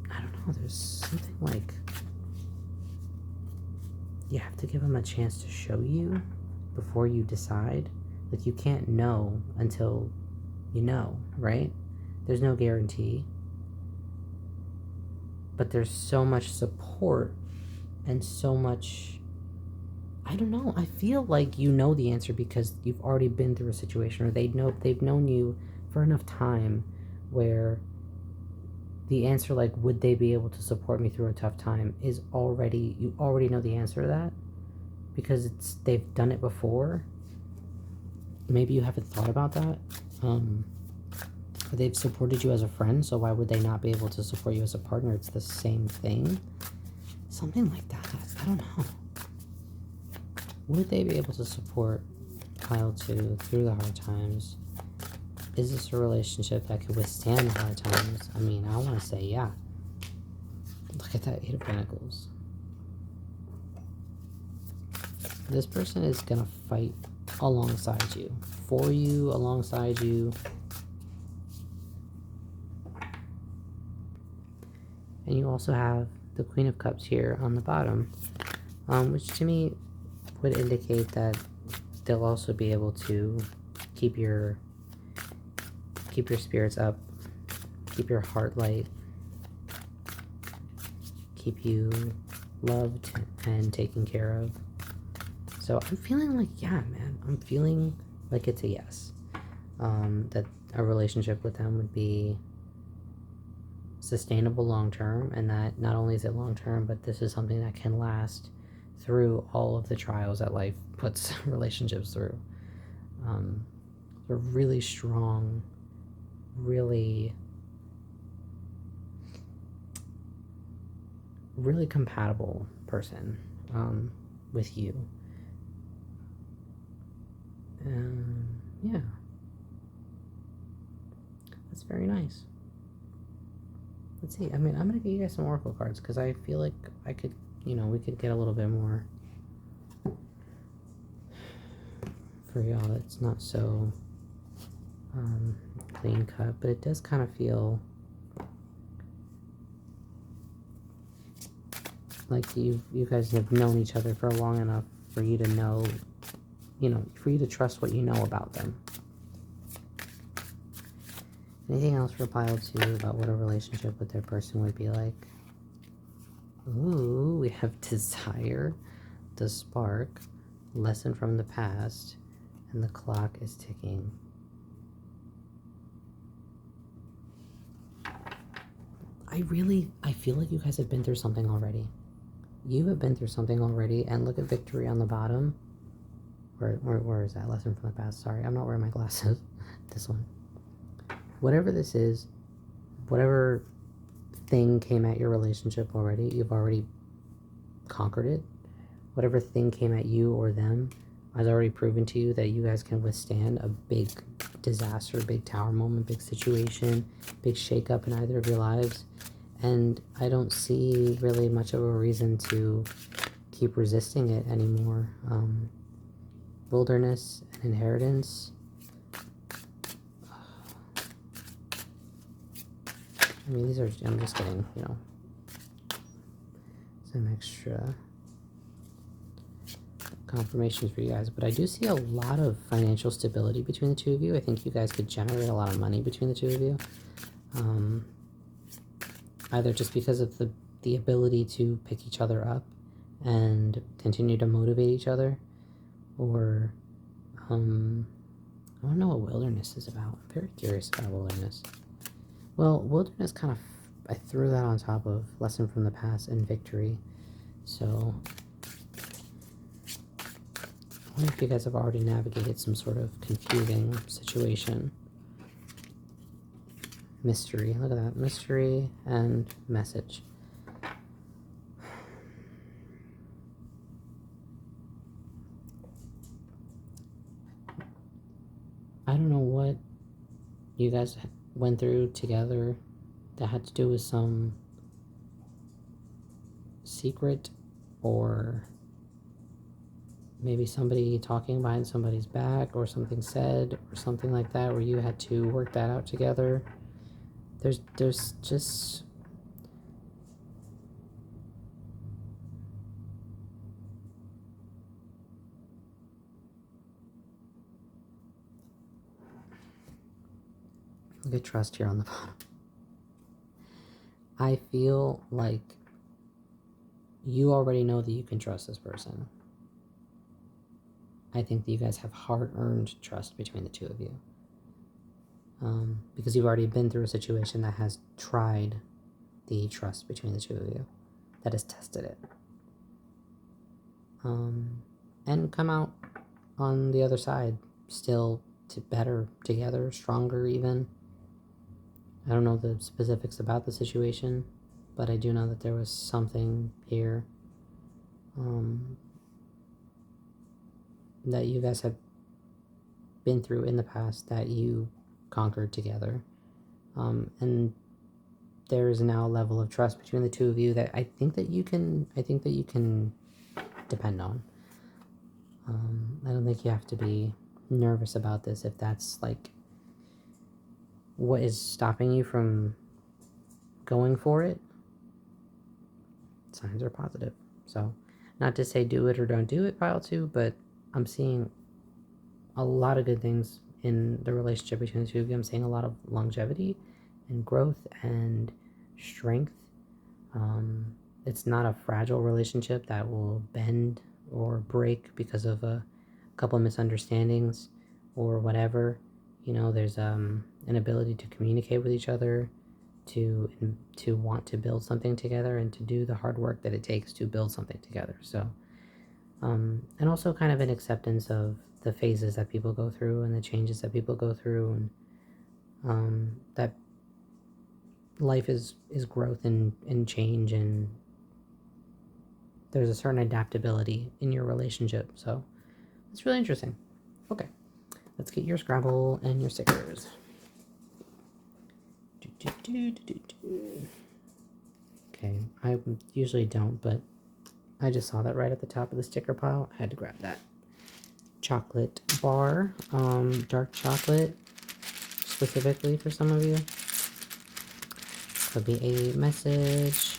I don't know, there's something like you have to give them a chance to show you before you decide. Like, you can't know until you know, right? There's no guarantee. But there's so much support and so much, I don't know, I feel like you know the answer because you've already been through a situation, or they've known you for enough time where the answer, like, would they be able to support me through a tough time, is already, you already know the answer to that because they've done it before. Maybe you haven't thought about that. They've supported you as a friend, so why would they not be able to support you as a partner? It's the same thing. Something like that. I don't know. Would they be able to support Pile 2 through the hard times? Is this a relationship that could withstand the hard times? I mean, I want to say yeah. Look at that 8 of Pentacles. This person is going to fight alongside you. For you, alongside you. And you also have the Queen of Cups here on the bottom, which to me would indicate that they'll also be able to keep your spirits up, keep your heart light, keep you loved and taken care of. So I'm feeling like, yeah, man, I'm feeling like it's a yes. That a relationship with them would be sustainable long term, and that not only is it long term, but this is something that can last through all of the trials that life puts relationships through. They're really strong, really compatible person with you. Yeah, that's very nice. Let's see. I mean, I'm gonna give you guys some oracle cards because I feel like I could, we could get a little bit more for y'all. It's not so clean cut, but it does kind of feel like you guys have known each other for long enough for you to know, for you to trust what you know about them. Anything else for Pile 2 about what a relationship with their person would be like? Ooh, we have desire, the spark, lesson from the past, and the clock is ticking. I feel like you guys have been through something already. You have been through something already, and look at victory on the bottom. Where is that? Lesson from the past. Sorry, I'm not wearing my glasses. This one. Whatever this is, whatever thing came at your relationship already, you've already conquered it. Whatever thing came at you or them has already proven to you that you guys can withstand a big disaster, big tower moment, big situation, big shakeup in either of your lives. And I don't see really much of a reason to keep resisting it anymore. Wilderness and inheritance. I mean, I'm just getting, some extra confirmations for you guys. But I do see a lot of financial stability between the two of you. I think you guys could generate a lot of money between the two of you. Either just because of the ability to pick each other up and continue to motivate each other, or I don't know what wilderness is about. I'm very curious about wilderness. Well, wilderness kind of, I threw that on top of lesson from the past and victory. So I wonder if you guys have already navigated some sort of confusing situation. Mystery, look at that. Mystery and message. I don't know what you guys went through together that had to do with some secret, or maybe somebody talking behind somebody's back, or something said, or something like that, where you had to work that out together. There's just look at trust here on the bottom. I feel like you already know that you can trust this person. I think that you guys have hard-earned trust between the two of you. Because you've already been through a situation that has tried the trust between the two of you, that has tested it. And come out on the other side still better together, stronger even. I don't know the specifics about the situation, but I do know that there was something here that you guys have been through in the past that you conquered together. And there is now a level of trust between the two of you that I think that you can depend on. I don't think you have to be nervous about this if that's like what is stopping you from going for it. Signs are positive. So, not to say do it or don't do it, pile 2, but I'm seeing a lot of good things in the relationship between the two of you. I'm seeing a lot of longevity and growth and strength. It's not a fragile relationship that will bend or break because of a couple of misunderstandings or whatever. You know, there's an ability to communicate with each other, to want to build something together, and to do the hard work that it takes to build something together. So, and also kind of an acceptance of the phases that people go through and the changes that people go through, and that life is growth and change, and there's a certain adaptability in your relationship. So it's really interesting. Okay, let's get your Scrabble and your stickers. Okay, I usually don't, but I just saw that right at the top of the sticker pile. I had to grab that. Chocolate bar, dark chocolate, specifically for some of you. Could be a message.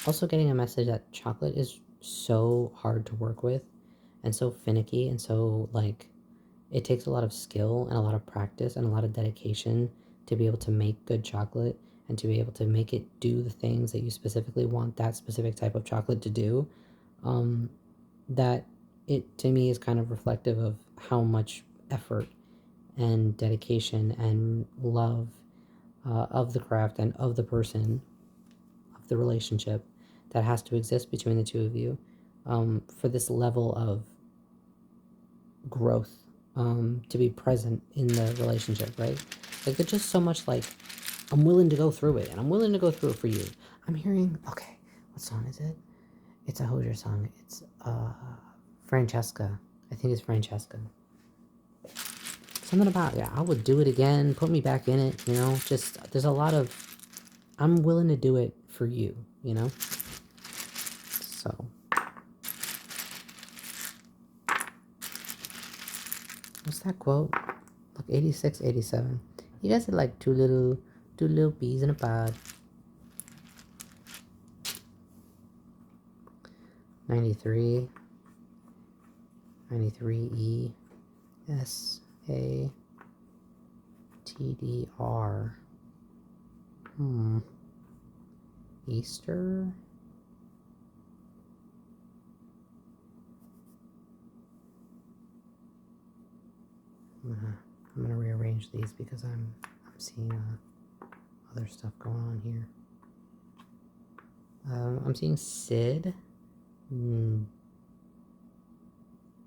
Also getting a message that chocolate is so hard to work with and so finicky, and so like it takes a lot of skill and a lot of practice and a lot of dedication to be able to make good chocolate and to be able to make it do the things that you specifically want that specific type of chocolate to do. That it to me is kind of reflective of how much effort and dedication and love of the craft and of the person, of the relationship that has to exist between the two of you, for this level of growth to be present in the relationship, right? Like, there's just so much like, I'm willing to go through it, and I'm willing to go through it for you. I'm hearing, okay, what song is it? It's a Hozier song. It's Francesca. I think it's Francesca. Something about, yeah, I would do it again, put me back in it, you know? Just, there's a lot of, I'm willing to do it for you, you know? So. What's that quote? Like 86, 87. You guys are like two little peas in a pod. 93. 93 ESATDR. Easter? I'm gonna rearrange these because I'm seeing other stuff going on here. I'm seeing Sid,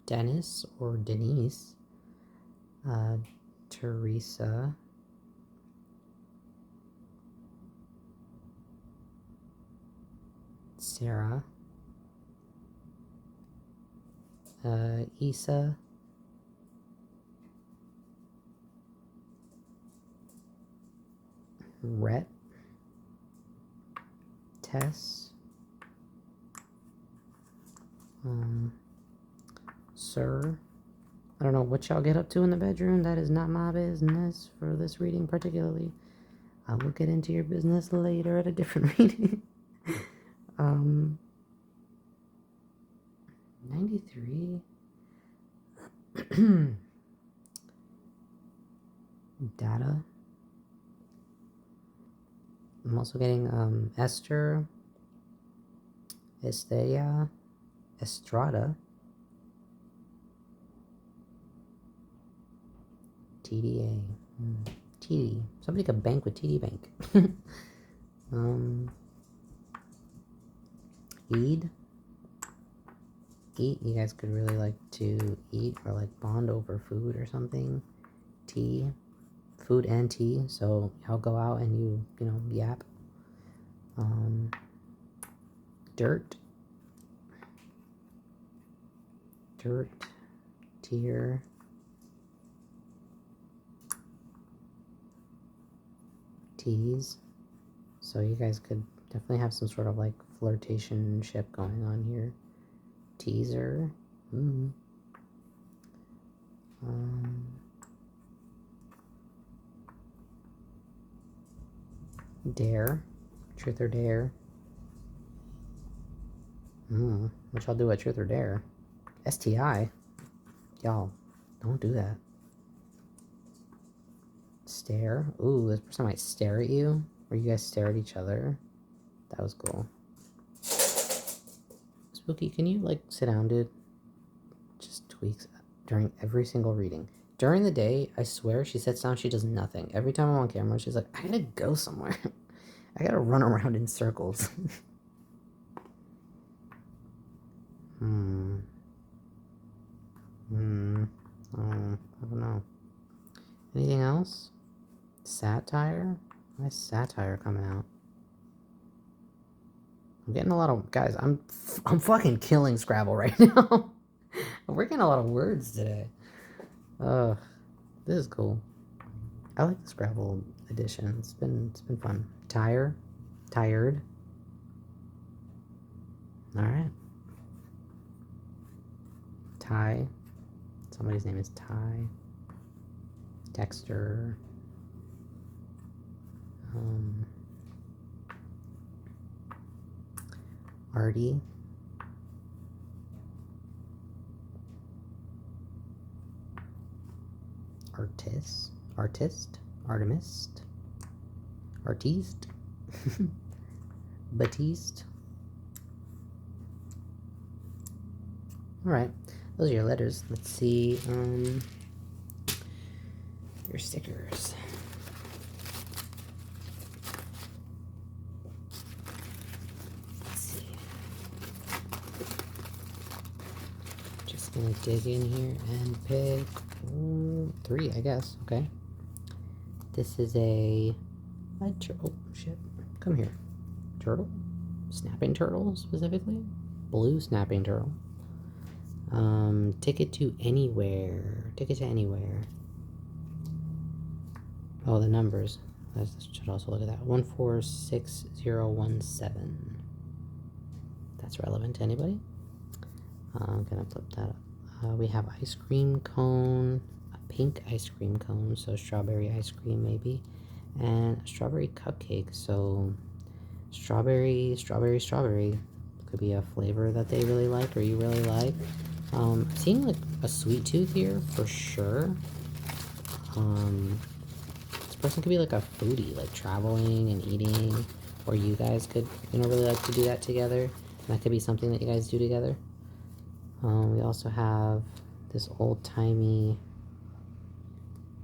Dennis or Denise, Teresa, Sarah, Issa, Rhett, Tess, Sir. I don't know what y'all get up to in the bedroom. That is not my business for this reading particularly. I will get into your business later at a different reading. 93. Data. I'm also getting Esther, Estrella, Estrada, TDA. TD. Somebody could bank with TD Bank. Eid. Eat. You guys could really like to eat or like bond over food or something. Tea. Food and tea. So y'all go out and you know, yap. Dirt. Dirt. Tear. Tease. So you guys could definitely have some sort of like flirtationship going on here. Teaser. Dare. Truth or dare. What y'all do at Truth or Dare? STI. Y'all, don't do that. Stare. Ooh, this person might stare at you. Or you guys stare at each other. That was cool. Spooky, can you, like, sit down, dude? Just tweaks during every single reading. During the day, I swear, she sits down, she does nothing. Every time I'm on camera, she's like, I gotta go somewhere. I gotta run around in circles. I don't know. Anything else? Satire? Nice satire coming out. I'm getting a lot of... Guys, I'm fucking killing Scrabble right now. We're getting a lot of words today. This is cool. I like the Scrabble edition. It's been fun. Tire. Tired. Alright. Ty. Somebody's name is Ty. Dexter. Artie. Artist. Artemist. Artiste. Batiste. Alright. Those are your letters. Let's see. Your stickers. Let's see. Just gonna dig in here and pick 3, I guess. Okay. This is a turtle. Oh, shit. Come here. Turtle? Snapping turtle, specifically? Blue snapping turtle. Ticket to anywhere. Ticket to anywhere. Oh, the numbers. I should also look at that. 146017. That's relevant to anybody. I'm gonna flip that up. We have ice cream cone, a pink ice cream cone, so strawberry ice cream maybe, and a strawberry cupcake. So strawberry could be a flavor that they really like or you really like. Seeing like a sweet tooth here for sure. This person could be like a foodie, like traveling and eating, or you guys could, you know, really like to do that together. And that could be something that you guys do together. We also have this old-timey,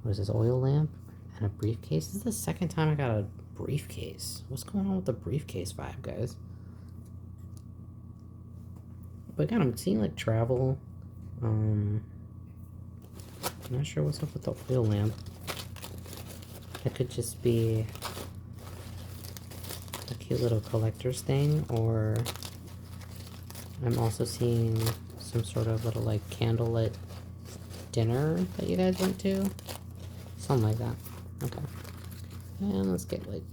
what is this, oil lamp and a briefcase. This is the second time I got a briefcase. What's going on with the briefcase vibe, guys? But again, I'm seeing like travel. I'm not sure what's up with the oil lamp. It could just be a cute little collector's thing, or I'm also seeing some sort of little like candlelit dinner that you guys went to. Something like that. Okay. And let's get like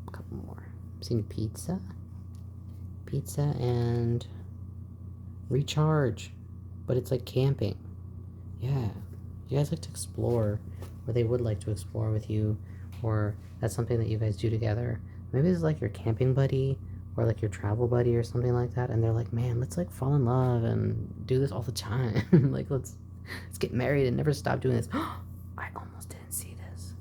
a couple more. I'm seeing pizza. Pizza and recharge. But it's like camping. Yeah. You guys like to explore, or they would like to explore with you, or that's something that you guys do together. Maybe it's like your camping buddy or like your travel buddy or something like that, and they're like, man, let's like fall in love and do this all the time. Like let's get married and never stop doing this. I almost didn't see this.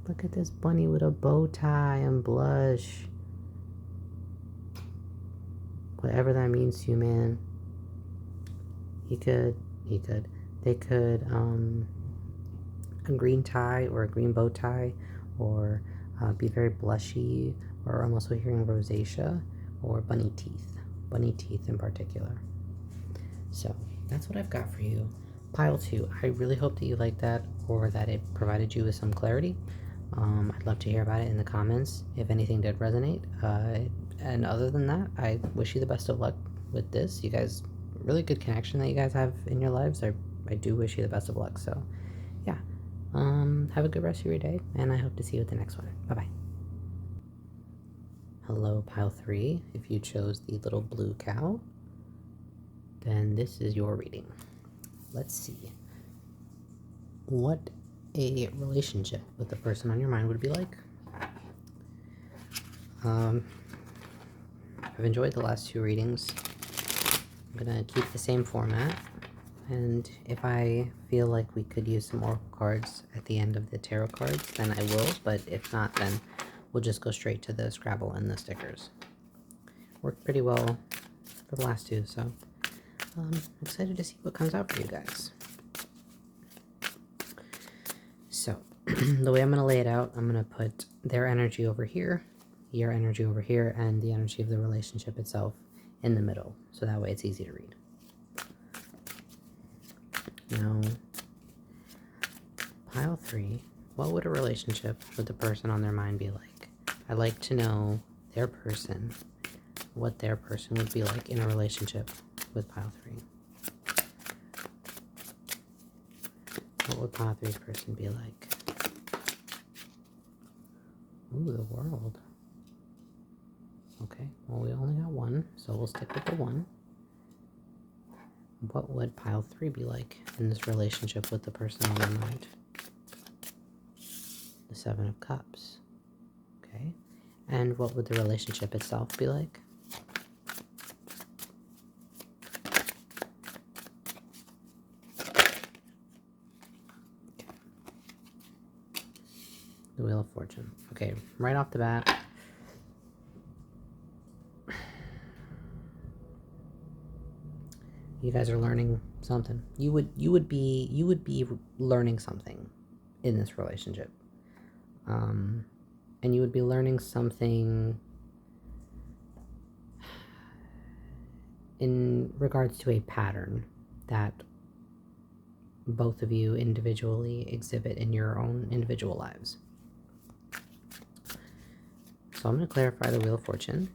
Look at this bunny with a bow tie and blush. Whatever that means to you, man. They could a green tie or a green bow tie, or be very blushy, or I'm also hearing rosacea or bunny teeth in particular. So that's what I've got for you. Pile 2, I really hope that you liked that, or that it provided you with some clarity. I'd love to hear about it in the comments if anything did resonate. And other than that, I wish you the best of luck with this. You guys, really good connection that you guys have in your lives. I do wish you the best of luck. So yeah, have a good rest of your day, and I hope to see you at the next one. Bye bye. Hello, pile 3. If you chose the little blue cow, then this is your reading. Let's see what a relationship with the person on your mind would be like. I've enjoyed the last 2 readings. I'm gonna keep the same format, and if I feel like we could use some oracle cards at the end of the tarot cards, then I will, but if not, then we'll just go straight to the Scrabble and the stickers. Worked pretty well for the last 2, so I'm excited to see what comes out for you guys. So, the way I'm going to lay it out, I'm going to put their energy over here, your energy over here, and the energy of the relationship itself in the middle, so that way it's easy to read. Now, pile 3, what would a relationship with the person on their mind be like? I'd like to know their person, what their person would be like in a relationship with pile 3. What would pile 3's person be like? Ooh, the world. Okay, well, we only got 1, so we'll stick with the 1. What would pile 3 be like in this relationship with the person on their mind? The 7 of Cups. Okay, and what would the relationship itself be like? The Wheel of Fortune. Okay, right off the bat, you guys are learning something. You would be learning something in this relationship, and you would be learning something in regards to a pattern that both of you individually exhibit in your own individual lives. So I'm going to clarify the Wheel of Fortune.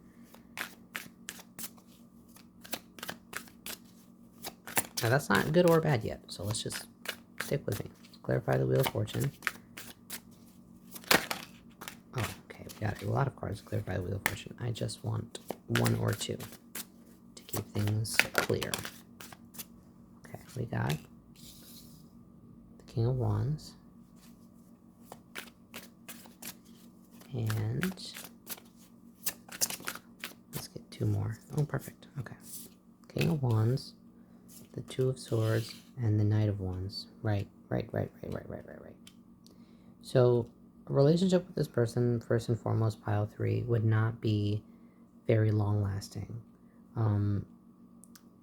Now that's not good or bad yet, so let's just stick with me. Let's clarify the Wheel of Fortune. Oh, okay, we got a lot of cards to clarify the Wheel of Fortune. I just want 1 or 2 to keep things clear. Okay, we got the King of Wands. And let's get 2 more. Oh, perfect. Okay. King of Wands, the 2 of Swords, and the Knight of Wands. Right. So, a relationship with this person, first and foremost, pile 3, would not be very long-lasting. And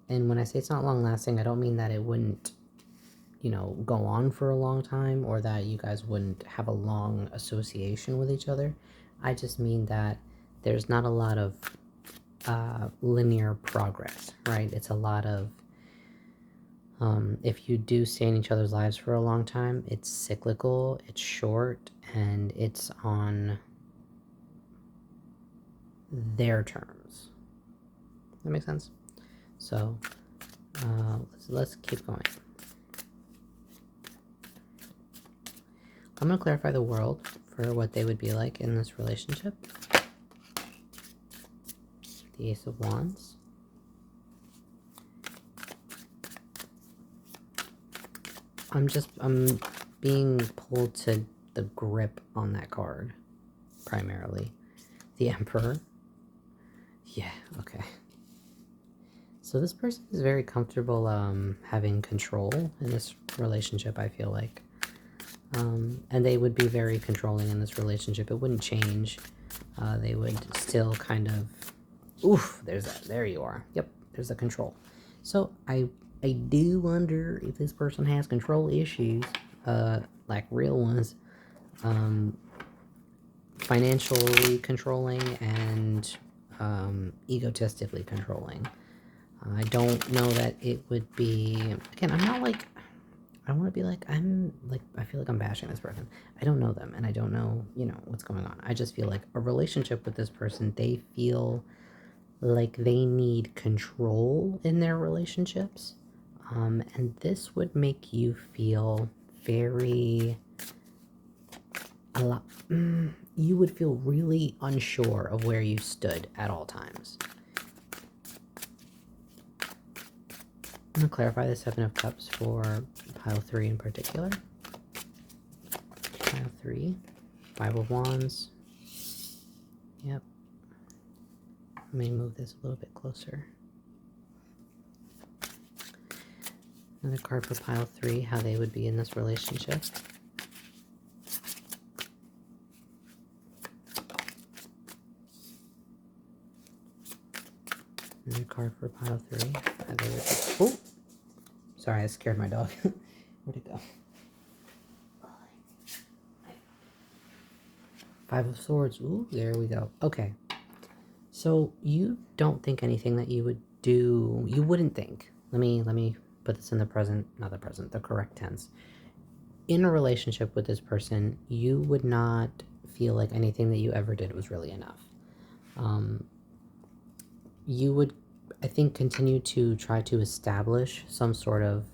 when I say it's not long-lasting, I don't mean that it wouldn't, go on for a long time, or that you guys wouldn't have a long association with each other. I just mean that there's not a lot of linear progress, right? It's a lot of, if you do stay in each other's lives for a long time, it's cyclical, it's short, and it's on their terms. That makes sense? So, let's keep going. I'm going to clarify the world for what they would be like in this relationship. The Ace of Wands. I'm being pulled to the grip on that card, primarily. The Emperor. Yeah, okay. So this person is very comfortable having control in this relationship, I feel like. And they would be very controlling in this relationship. It wouldn't change. They would still kind of... Oof, there's that. There you are. Yep, there's the control. So I do wonder if this person has control issues, like real ones. Financially controlling and egotistically controlling. I don't know that it would be... Again, I'm not like... I want to be like, I feel like I'm bashing this person. I don't know them, and I don't know, what's going on. I just feel like a relationship with this person, they feel like they need control in their relationships. And this would make you feel very... you would feel really unsure of where you stood at all times. I'm going to clarify the Seven of Cups for pile 3 in particular. Pile 3. Five of Wands. Yep. Let me move this a little bit closer. Another card for pile 3, how they would be in this relationship. Another card for pile 3. How they would be... Oh! Sorry, I scared my dog. Where'd it go? Five of Swords. Ooh, there we go. Okay. So you don't think anything that you would do... You wouldn't think. Let me put this in the present... Not the present, the correct tense. In a relationship with this person, you would not feel like anything that you ever did was really enough. You would, I think, continue to try to establish some sort of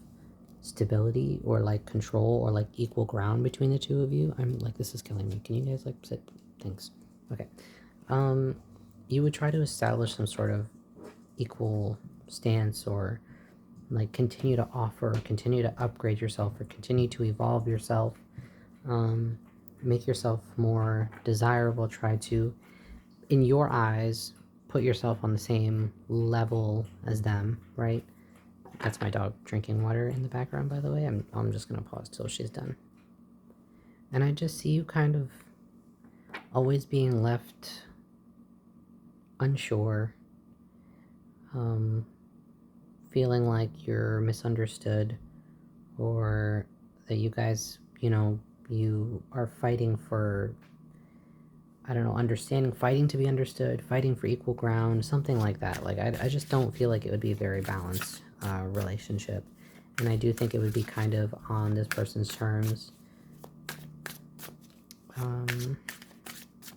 stability or like control or like equal ground between the two of you. I'm like, this is killing me. Can you guys like sit? Thanks. Okay. You would try to establish some sort of equal stance or like continue to offer, continue to upgrade yourself or continue to evolve yourself. Make yourself more desirable. Try to, in your eyes, put yourself on the same level as them, right? That's my dog drinking water in the background, by the way. I'm just going to pause till she's done. And I just see you kind of always being left unsure, feeling like you're misunderstood, or that you guys, you are fighting for, I don't know, understanding, fighting to be understood, fighting for equal ground, something like that. Like, I just don't feel like it would be a very balanced relationship. And I do think it would be kind of on this person's terms. Can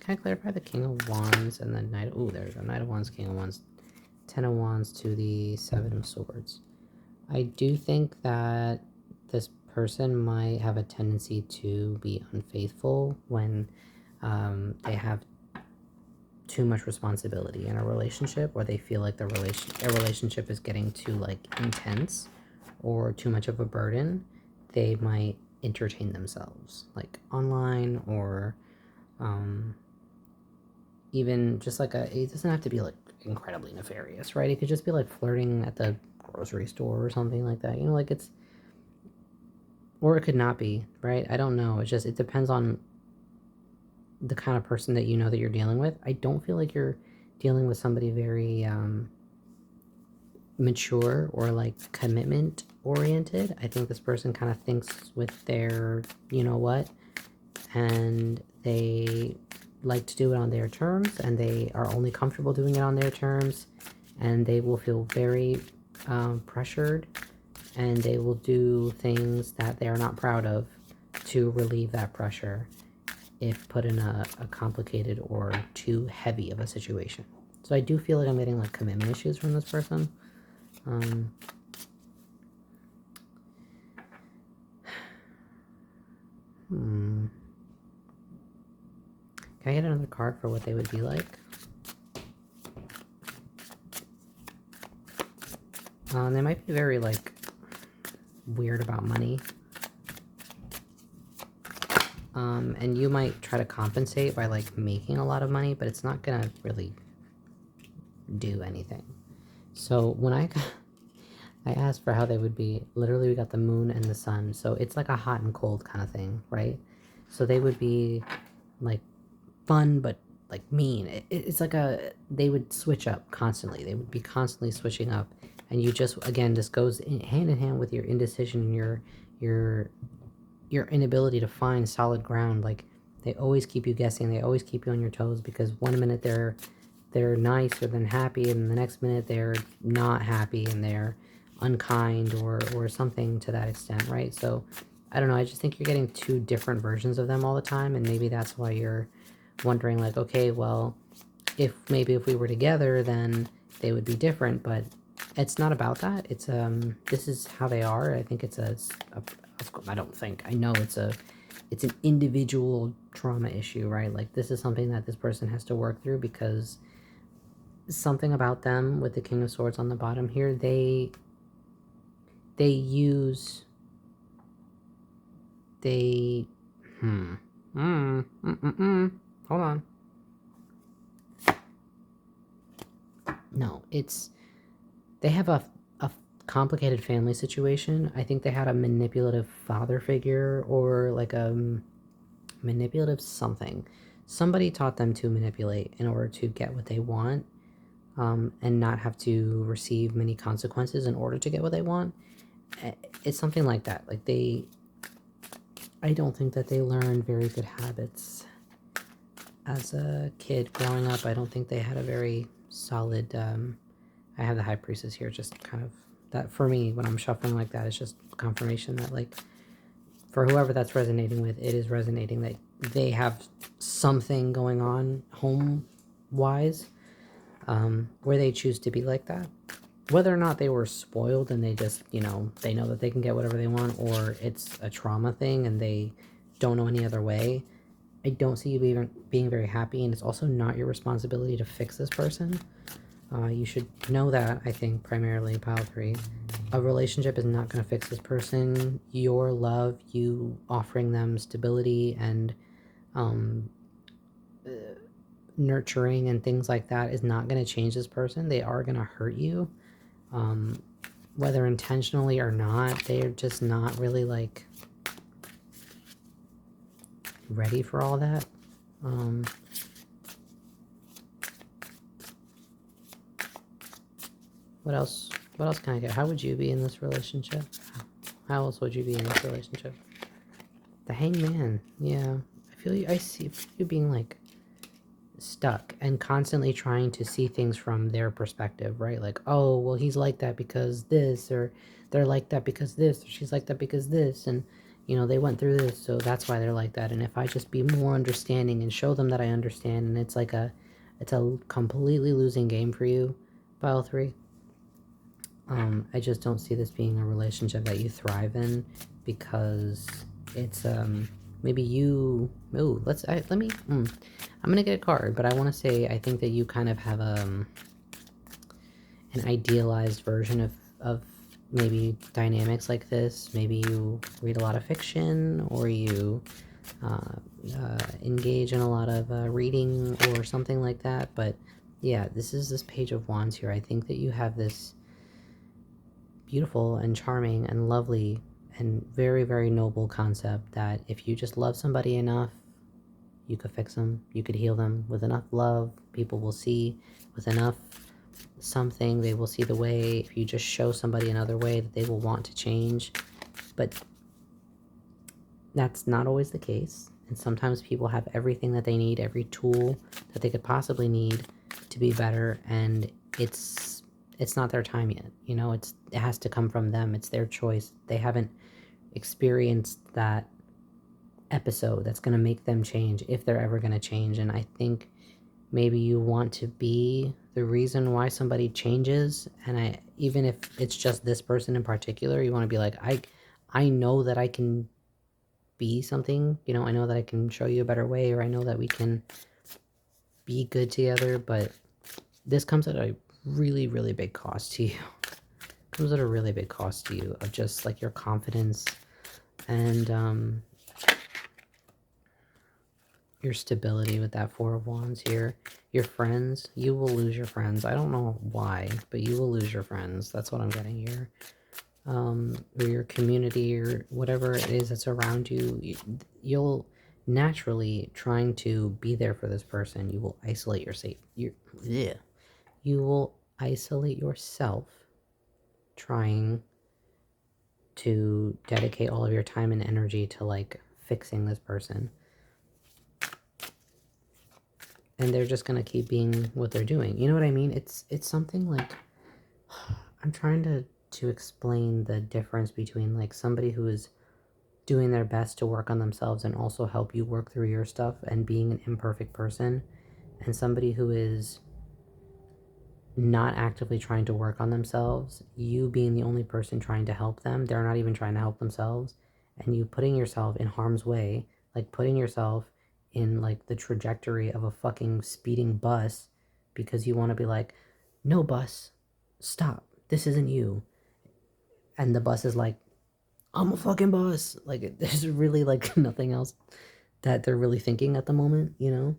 I clarify the King of Wands and the Knight? Oh, there's a Knight of Wands, King of Wands, Ten of Wands to the Seven of Swords. I do think that this person might have a tendency to be unfaithful when they have too much responsibility in a relationship, or they feel like a relationship is getting too like intense or too much of a burden. They might entertain themselves like online, or even just like it doesn't have to be like incredibly nefarious, right? It could just be like flirting at the grocery store or something like that, like it's, or it could not be, right? I don't know. It depends on the kind of person that that you're dealing with. I don't feel like you're dealing with somebody very mature or like commitment oriented. I think this person kind of thinks with their what, and they like to do it on their terms, and they are only comfortable doing it on their terms, and they will feel very pressured, and they will do things that they are not proud of to relieve that pressure if put in a complicated or too heavy of a situation. So I do feel like I'm getting like commitment issues from this person. Can I get another card for what they would be like? They might be very like weird about money. And you might try to compensate by like making a lot of money, but it's not gonna really do anything. So when I asked for how they would be, literally we got the moon and the sun. So it's like a hot and cold kind of thing, right? So they would be like fun, but like mean. It's like they would switch up constantly. They would be constantly switching up. And you just, again, this goes hand in hand with your indecision and your inability to find solid ground. Like they always keep you guessing. They always keep you on your toes because one minute they're nice or then happy, and the next minute they're not happy and they're unkind or something to that extent, right? So I don't know. I just think you're getting two different versions of them all the time, and maybe that's why you're wondering like, okay, well, if we were together, then they would be different, but it's not about that. It's this is how they are. I think it's I don't think, I know it's an individual trauma issue, right? Like this is something that this person has to work through because something about them with the King of Swords on the bottom here, they use hold on. No, they have a complicated family situation. I think they had a manipulative father figure or like a manipulative something. Somebody taught them to manipulate in order to get what they want, and not have to receive many consequences in order to get what they want. It's something like that. Like I don't think that they learned very good habits as a kid growing up. I don't think they had a very solid, I have the High Priestess here, just kind of, that for me, when I'm shuffling like that, it's just confirmation that like, for whoever that's resonating with, it is resonating that they have something going on home-wise, where they choose to be like that. Whether or not they were spoiled and they just, they know that they can get whatever they want, or it's a trauma thing and they don't know any other way, I don't see you being very happy, and it's also not your responsibility to fix this person. You should know that, I think, primarily, pile 3. A relationship is not going to fix this person. Your love, you offering them stability and nurturing and things like that is not going to change this person. They are going to hurt you. Whether intentionally or not, they're just not really, like, ready for all that. What else can I get? How would you be in this relationship? How else would you be in this relationship? The Hangman. Yeah. I see you being, like, stuck and constantly trying to see things from their perspective, right? Like, oh, well, he's like that because this, or they're like that because this, or she's like that because this, and, they went through this, so that's why they're like that. And if I just be more understanding and show them that I understand, and it's like it's a completely losing game for you, pile 3. I just don't see this being a relationship that you thrive in, because it's, maybe you, let me, I'm gonna get a card, but I want to say, I think that you kind of have, an idealized version of maybe dynamics like this. Maybe you read a lot of fiction, or you, engage in a lot of, reading or something like that, but yeah, this is this Page of Wands here. I think that you have this beautiful and charming and lovely and very, very noble concept that if you just love somebody enough, you could fix them, you could heal them. With enough love, people will see. With enough something, they will see the way. If you just show somebody another way, that they will want to change. But that's not always the case. And sometimes people have everything that they need, every tool that they could possibly need to be better, and it's not their time yet. It has to come from them. It's their choice. They haven't experienced that episode that's going to make them change, if they're ever going to change. And I think maybe you want to be the reason why somebody changes, and even if it's just this person in particular, you want to be like, I know that I can be something, you know, I know that I can show you a better way, or I know that we can be good together, but this comes at a really, really big cost to you. Comes at a really big cost to you of just like your confidence and your stability with that Four of Wands here. Your friends, you will lose your friends. I don't know why, but you will lose your friends. That's what I'm getting here. Or your community or whatever it is that's around you, you'll naturally trying to be there for this person. You will isolate you will isolate yourself trying to dedicate all of your time and energy to like fixing this person. And they're just gonna keep being what they're doing. You know what I mean? It's something like, I'm trying to explain the difference between like somebody who is doing their best to work on themselves and also help you work through your stuff and being an imperfect person, and somebody who is not actively trying to work on themselves, you being the only person trying to help them. They're not even trying to help themselves, and you putting yourself in harm's way, like putting yourself in like the trajectory of a fucking speeding bus because you want to be like, no bus, stop, this isn't you. And the bus is like, I'm a fucking bus. Like, there's really like nothing else that they're really thinking at the moment, you know?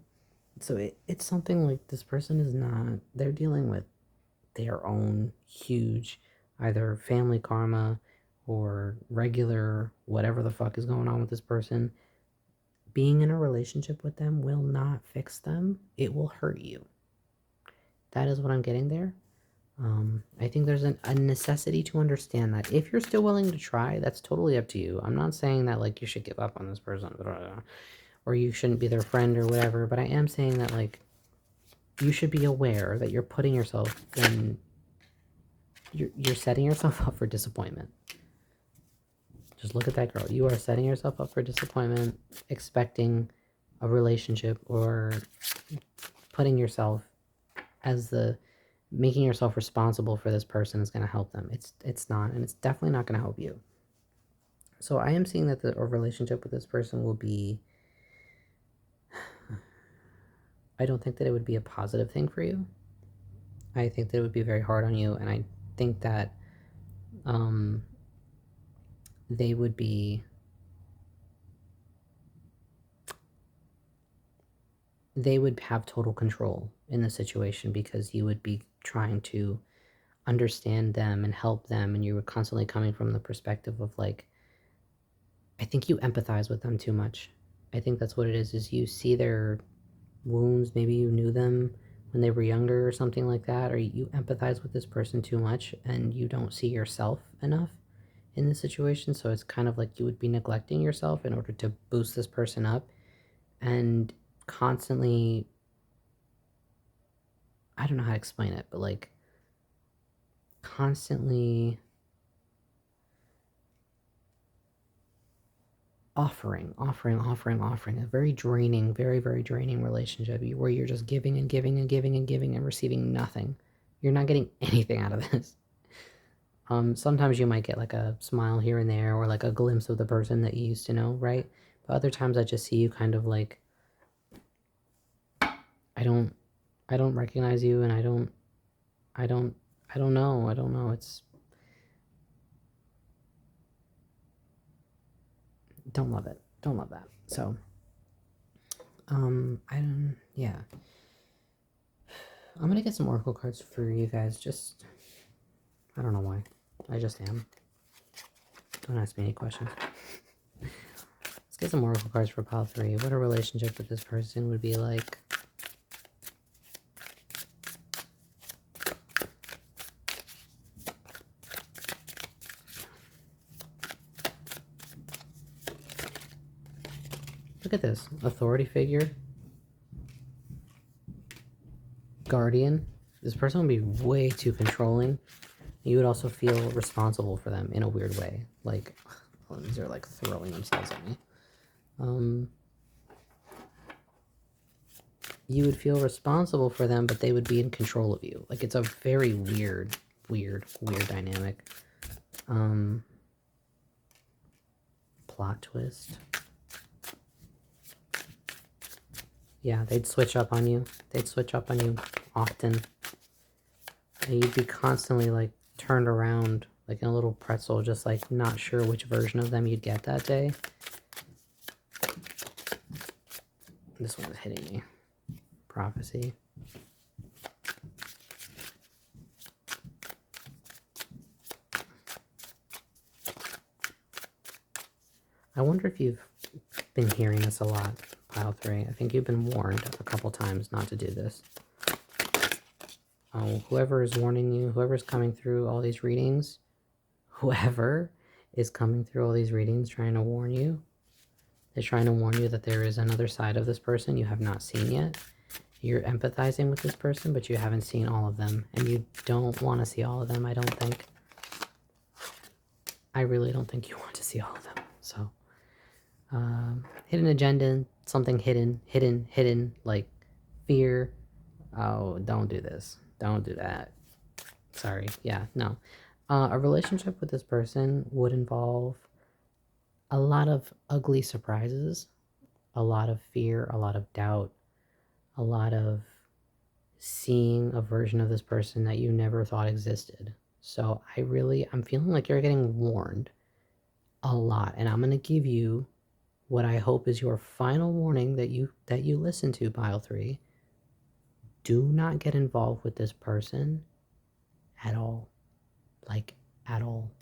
So it's something like this person is not, they're dealing with their own huge either family karma or regular whatever the fuck is going on with this person. Being in a relationship with them will not fix them. It will hurt you. That is what I'm getting there. I think there's a necessity to understand that. If you're still willing to try, that's totally up to you. I'm not saying that like you should give up on this person or you shouldn't be their friend or whatever, but I am saying that like you should be aware that you're putting yourself in, you're setting yourself up for disappointment. Just look at that girl. You are setting yourself up for disappointment, expecting a relationship or putting yourself as the, making yourself responsible for this person is going to help them. It's not, and it's definitely not going to help you. So I am seeing that a relationship with this person will be, I don't think that it would be a positive thing for you. I think that it would be very hard on you, and I think that they would be, they would have total control in the situation because you would be trying to understand them and help them, and you were constantly coming from the perspective of like, I think you empathize with them too much. I think that's what it is you see their wounds. Maybe you knew them when they were younger or something like that, or you empathize with this person too much and you don't see yourself enough in this situation. So it's kind of like you would be neglecting yourself in order to boost this person up and constantly, I don't know how to explain it, but like constantly offering a very draining, very draining relationship where you're just giving and giving and giving and giving and receiving nothing. You're not getting anything out of this. Sometimes you might get like a smile here and there or like a glimpse of the person that you used to know, right? But other times I just see you kind of like, I don't recognize you, and I don't know. It's, don't love it. Don't love that. So, yeah. I'm gonna get some oracle cards for you guys. Just, I don't know why. I just am. Don't ask me any questions. Let's get some oracle cards for pile 3. What a relationship with this person would be like. Look at this. Authority figure. Guardian. This person would be way too controlling. You would also feel responsible for them in a weird way. Like, these are like throwing themselves at me. you would feel responsible for them, but they would be in control of you. Like, it's a very weird dynamic. Plot twist. Yeah, they'd switch up on you. They'd switch up on you often. And you'd be constantly, like, turned around, like in a little pretzel, just, like, not sure which version of them you'd get that day. This one is hitting me. Prophecy. I wonder if you've been hearing this a lot, Pile 3. I think you've been warned a couple times not to do this. Oh, whoever is warning you, whoever's coming through all these readings, whoever is coming through all these readings trying to warn you, they're trying to warn you that there is another side of this person you have not seen yet. You're empathizing with this person, but you haven't seen all of them. And you don't want to see all of them, I don't think. I really don't think you want to see all of them. So, hidden agenda, something hidden, like fear. Oh, don't do this. Don't do that. Sorry. Yeah, no. A relationship with this person would involve a lot of ugly surprises, a lot of fear, a lot of doubt, a lot of seeing a version of this person that you never thought existed. So I'm feeling like you're getting warned a lot, and I'm going to give you what I hope is your final warning that you listen to, Pile 3. Do not get involved with this person at all. Like, at all.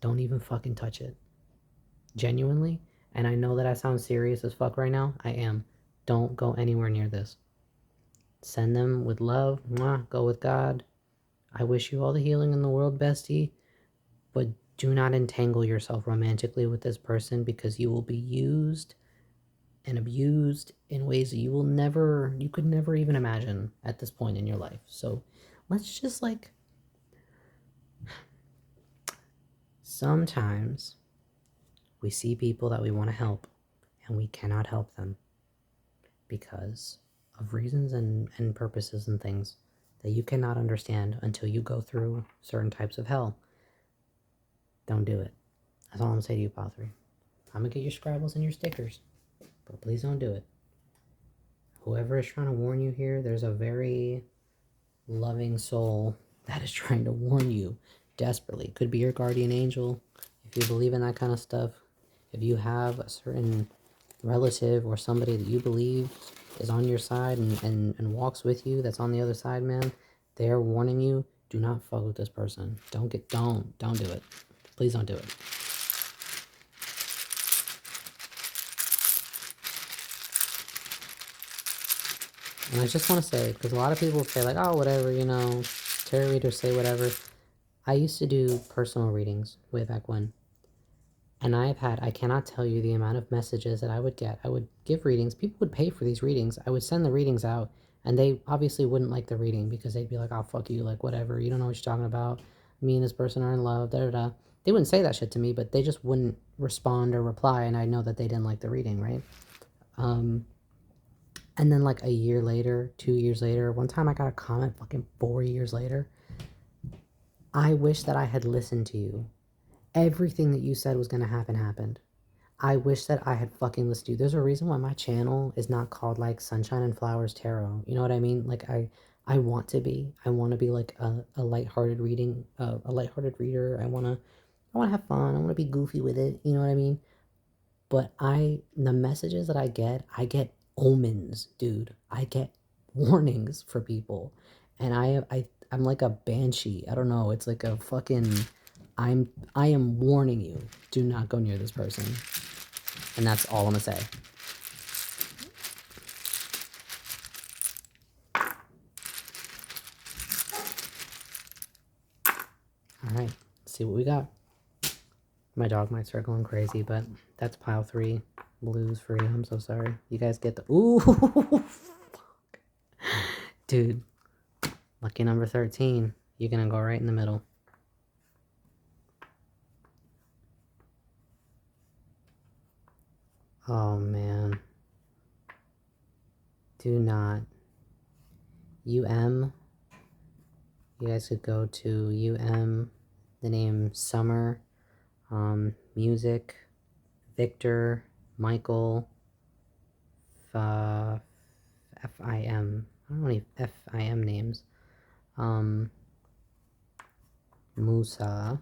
Don't even fucking touch it. Genuinely. And I know that I sound serious as fuck right now. I am. Don't go anywhere near this. Send them with love. Mwah, go with God. I wish you all the healing in the world, bestie. But do not entangle yourself romantically with this person, because you will be used and abused in ways that you could never even imagine at this point in your life. So let's just, like, sometimes we see people that we want to help and we cannot help them because of reasons and purposes and things that you cannot understand until you go through certain types of hell. Don't do it. That's all I'm going to say to you, Pile 3. I'm going to get your Scrabbles and your stickers, but please don't do it. Whoever is trying to warn you here, there's a very loving soul that is trying to warn you desperately. It could be your guardian angel, if you believe in that kind of stuff. If you have a certain relative or somebody that you believe is on your side and walks with you that's on the other side, man, they're warning you, do not fuck with this person. Don't do it. Please don't do it. And I just want to say, because a lot of people say, like, oh, whatever, tarot readers say whatever. I used to do personal readings way back when. And I cannot tell you the amount of messages that I would get. I would give readings. People would pay for these readings. I would send the readings out, and they obviously wouldn't like the reading because they'd be like, oh, fuck you, like, whatever. You don't know what you're talking about. Me and this person are in love, da-da-da. They wouldn't say that shit to me, but they just wouldn't respond or reply, and I know that they didn't like the reading, right? And then, like, a year later, 2 years later, one time I got a comment fucking 4 years later. I wish that I had listened to you. Everything that you said was going to happen happened. I wish that I had fucking listened to you. There's a reason why my channel is not called, like, Sunshine and Flowers Tarot. You know what I mean? Like, I want to be. I want to be, like, a lighthearted reading, a lighthearted reader. I want to have fun. I want to be goofy with it. You know what I mean? But the messages that I get omens, dude. I get warnings for people. And I'm like a banshee. I don't know. It's like a fucking, I am warning you. Do not go near this person. And that's all I'm gonna say. Alright, let's see what we got. My dog might start going crazy, but that's Pile 3. Blues for you. I'm so sorry. You guys get the... Ooh! Fuck. Dude. Lucky number 13. You're gonna go right in the middle. Oh, man. Do not. UM. You guys could go to UM. The name Summer. Music. Victor. Michael. FIM. I don't know any FIM names. Musa.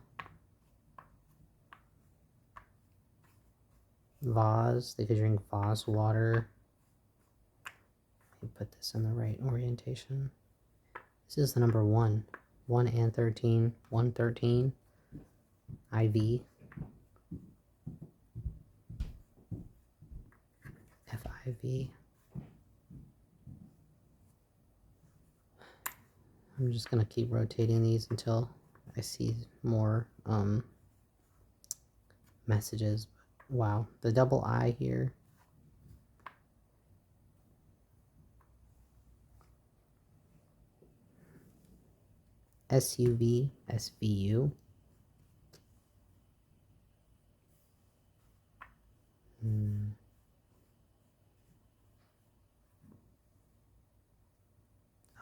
Vase. They could drink Vase water. Let me put this in the right orientation. This is the number 1. 1 and 13. 113. IV. FIV. I'm just going to keep rotating these until I see more messages. Wow, the double I here. SUV, SVU.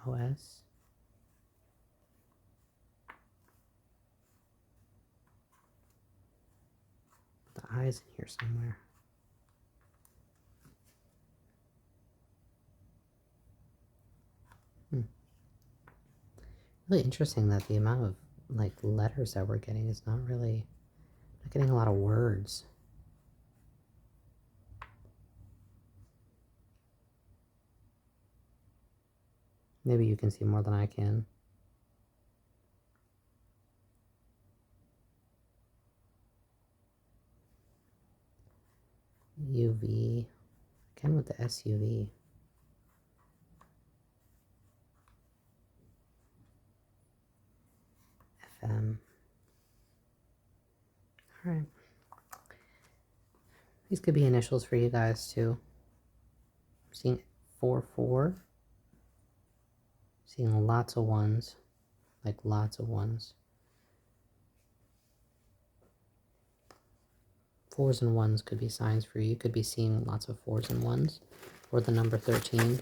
OS. The I's in here somewhere. Really interesting that the amount of like letters that we're getting is not getting a lot of words. Maybe you can see more than I can. UV. Again with the SUV. FM. Alright. These could be initials for you guys too. I'm seeing 44. Seeing lots of ones. Like lots of ones. 4s and 1s could be signs for you. You could be seeing lots of 4s and 1s. Or the number 13.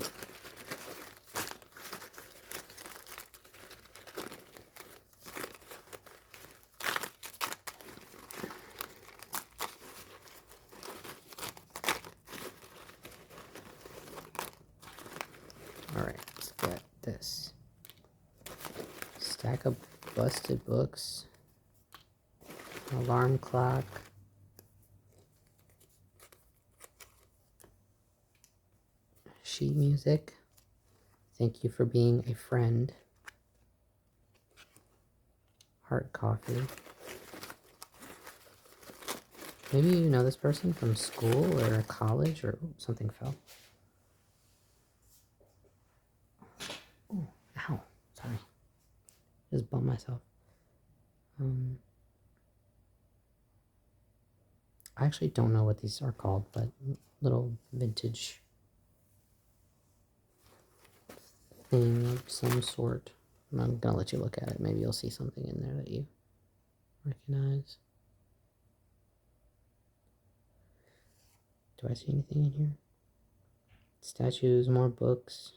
Alright, let's get this. Stack of busted books. Alarm clock. Sheet music. Thank you for being a friend. Heart coffee. Maybe you know this person from school or college or something fell. Oh, ow. Sorry. Just bumped myself. I actually don't know what these are called, but little vintage thing of some sort. I'm gonna let you look at it. Maybe you'll see something in there that you recognize. Do I see anything in here? Statues, more books.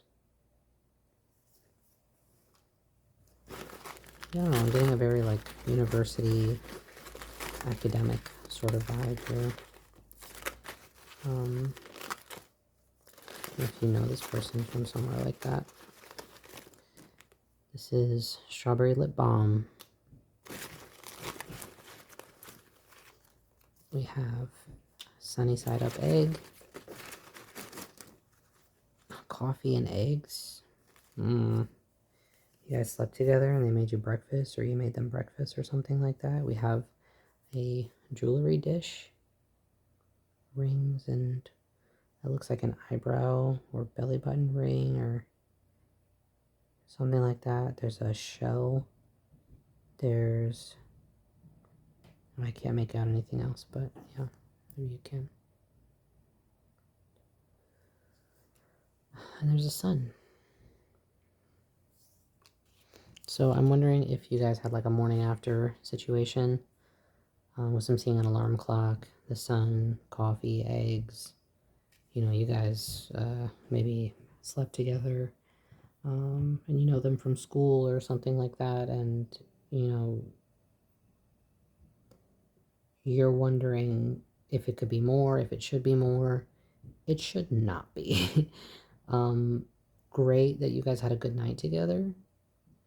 Yeah, I don't know, I'm getting a very like university academic sort of vibe here. If you know this person from somewhere like that. This is Strawberry Lip Balm. We have Sunny Side Up Egg. Coffee and eggs. You guys slept together and they made you breakfast, or you made them breakfast or something like that. We have a jewelry dish. Rings, and that looks like an eyebrow or belly button ring or something like that. There's a shell. There's... I can't make out anything else, but yeah, maybe you can. And there's a sun. So I'm wondering if you guys had like a morning after situation with some seeing an alarm clock, the sun, coffee, eggs. You know, you guys maybe slept together, and you know them from school or something like that, and you know, you're wondering if it could be more, if it should be more. It should not be. um, Great that you guys had a good night together,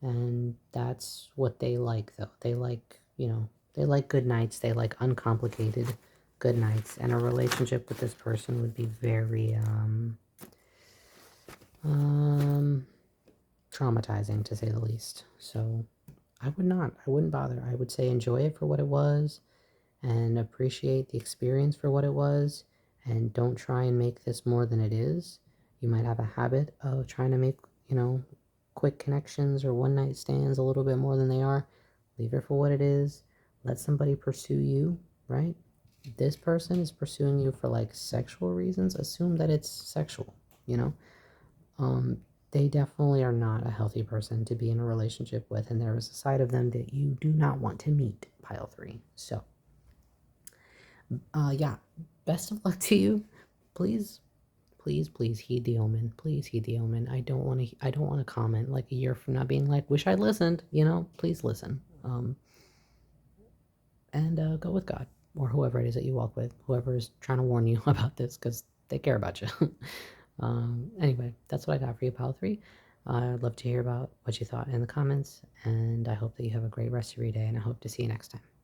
and that's what they like, though. They like, you know, they like good nights. They like uncomplicated good nights, and a relationship with this person would be very um, traumatizing, to say the least. So I would not. I wouldn't bother. I would say enjoy it for what it was and appreciate the experience for what it was, and don't try and make this more than it is. You might have a habit of trying to make, you know, quick connections or one night stands a little bit more than they are. Leave it for what it is. Let somebody pursue you, right? This person is pursuing you for like sexual reasons. Assume that it's sexual, you know? Um, they definitely are not a healthy person to be in a relationship with, and there is a side of them that you do not want to meet, pile three. So, yeah, best of luck to you. Please, please heed the omen. Please heed the omen. I don't want to comment like a year from now being like, wish I'd listened, you know? Please listen. And go with God or whoever it is that you walk with, whoever is trying to warn you about this because they care about you. Anyway, that's what I got for you, Pile 3. I'd love to hear about what you thought in the comments, and I hope that you have a great rest of your day, and I hope to see you next time.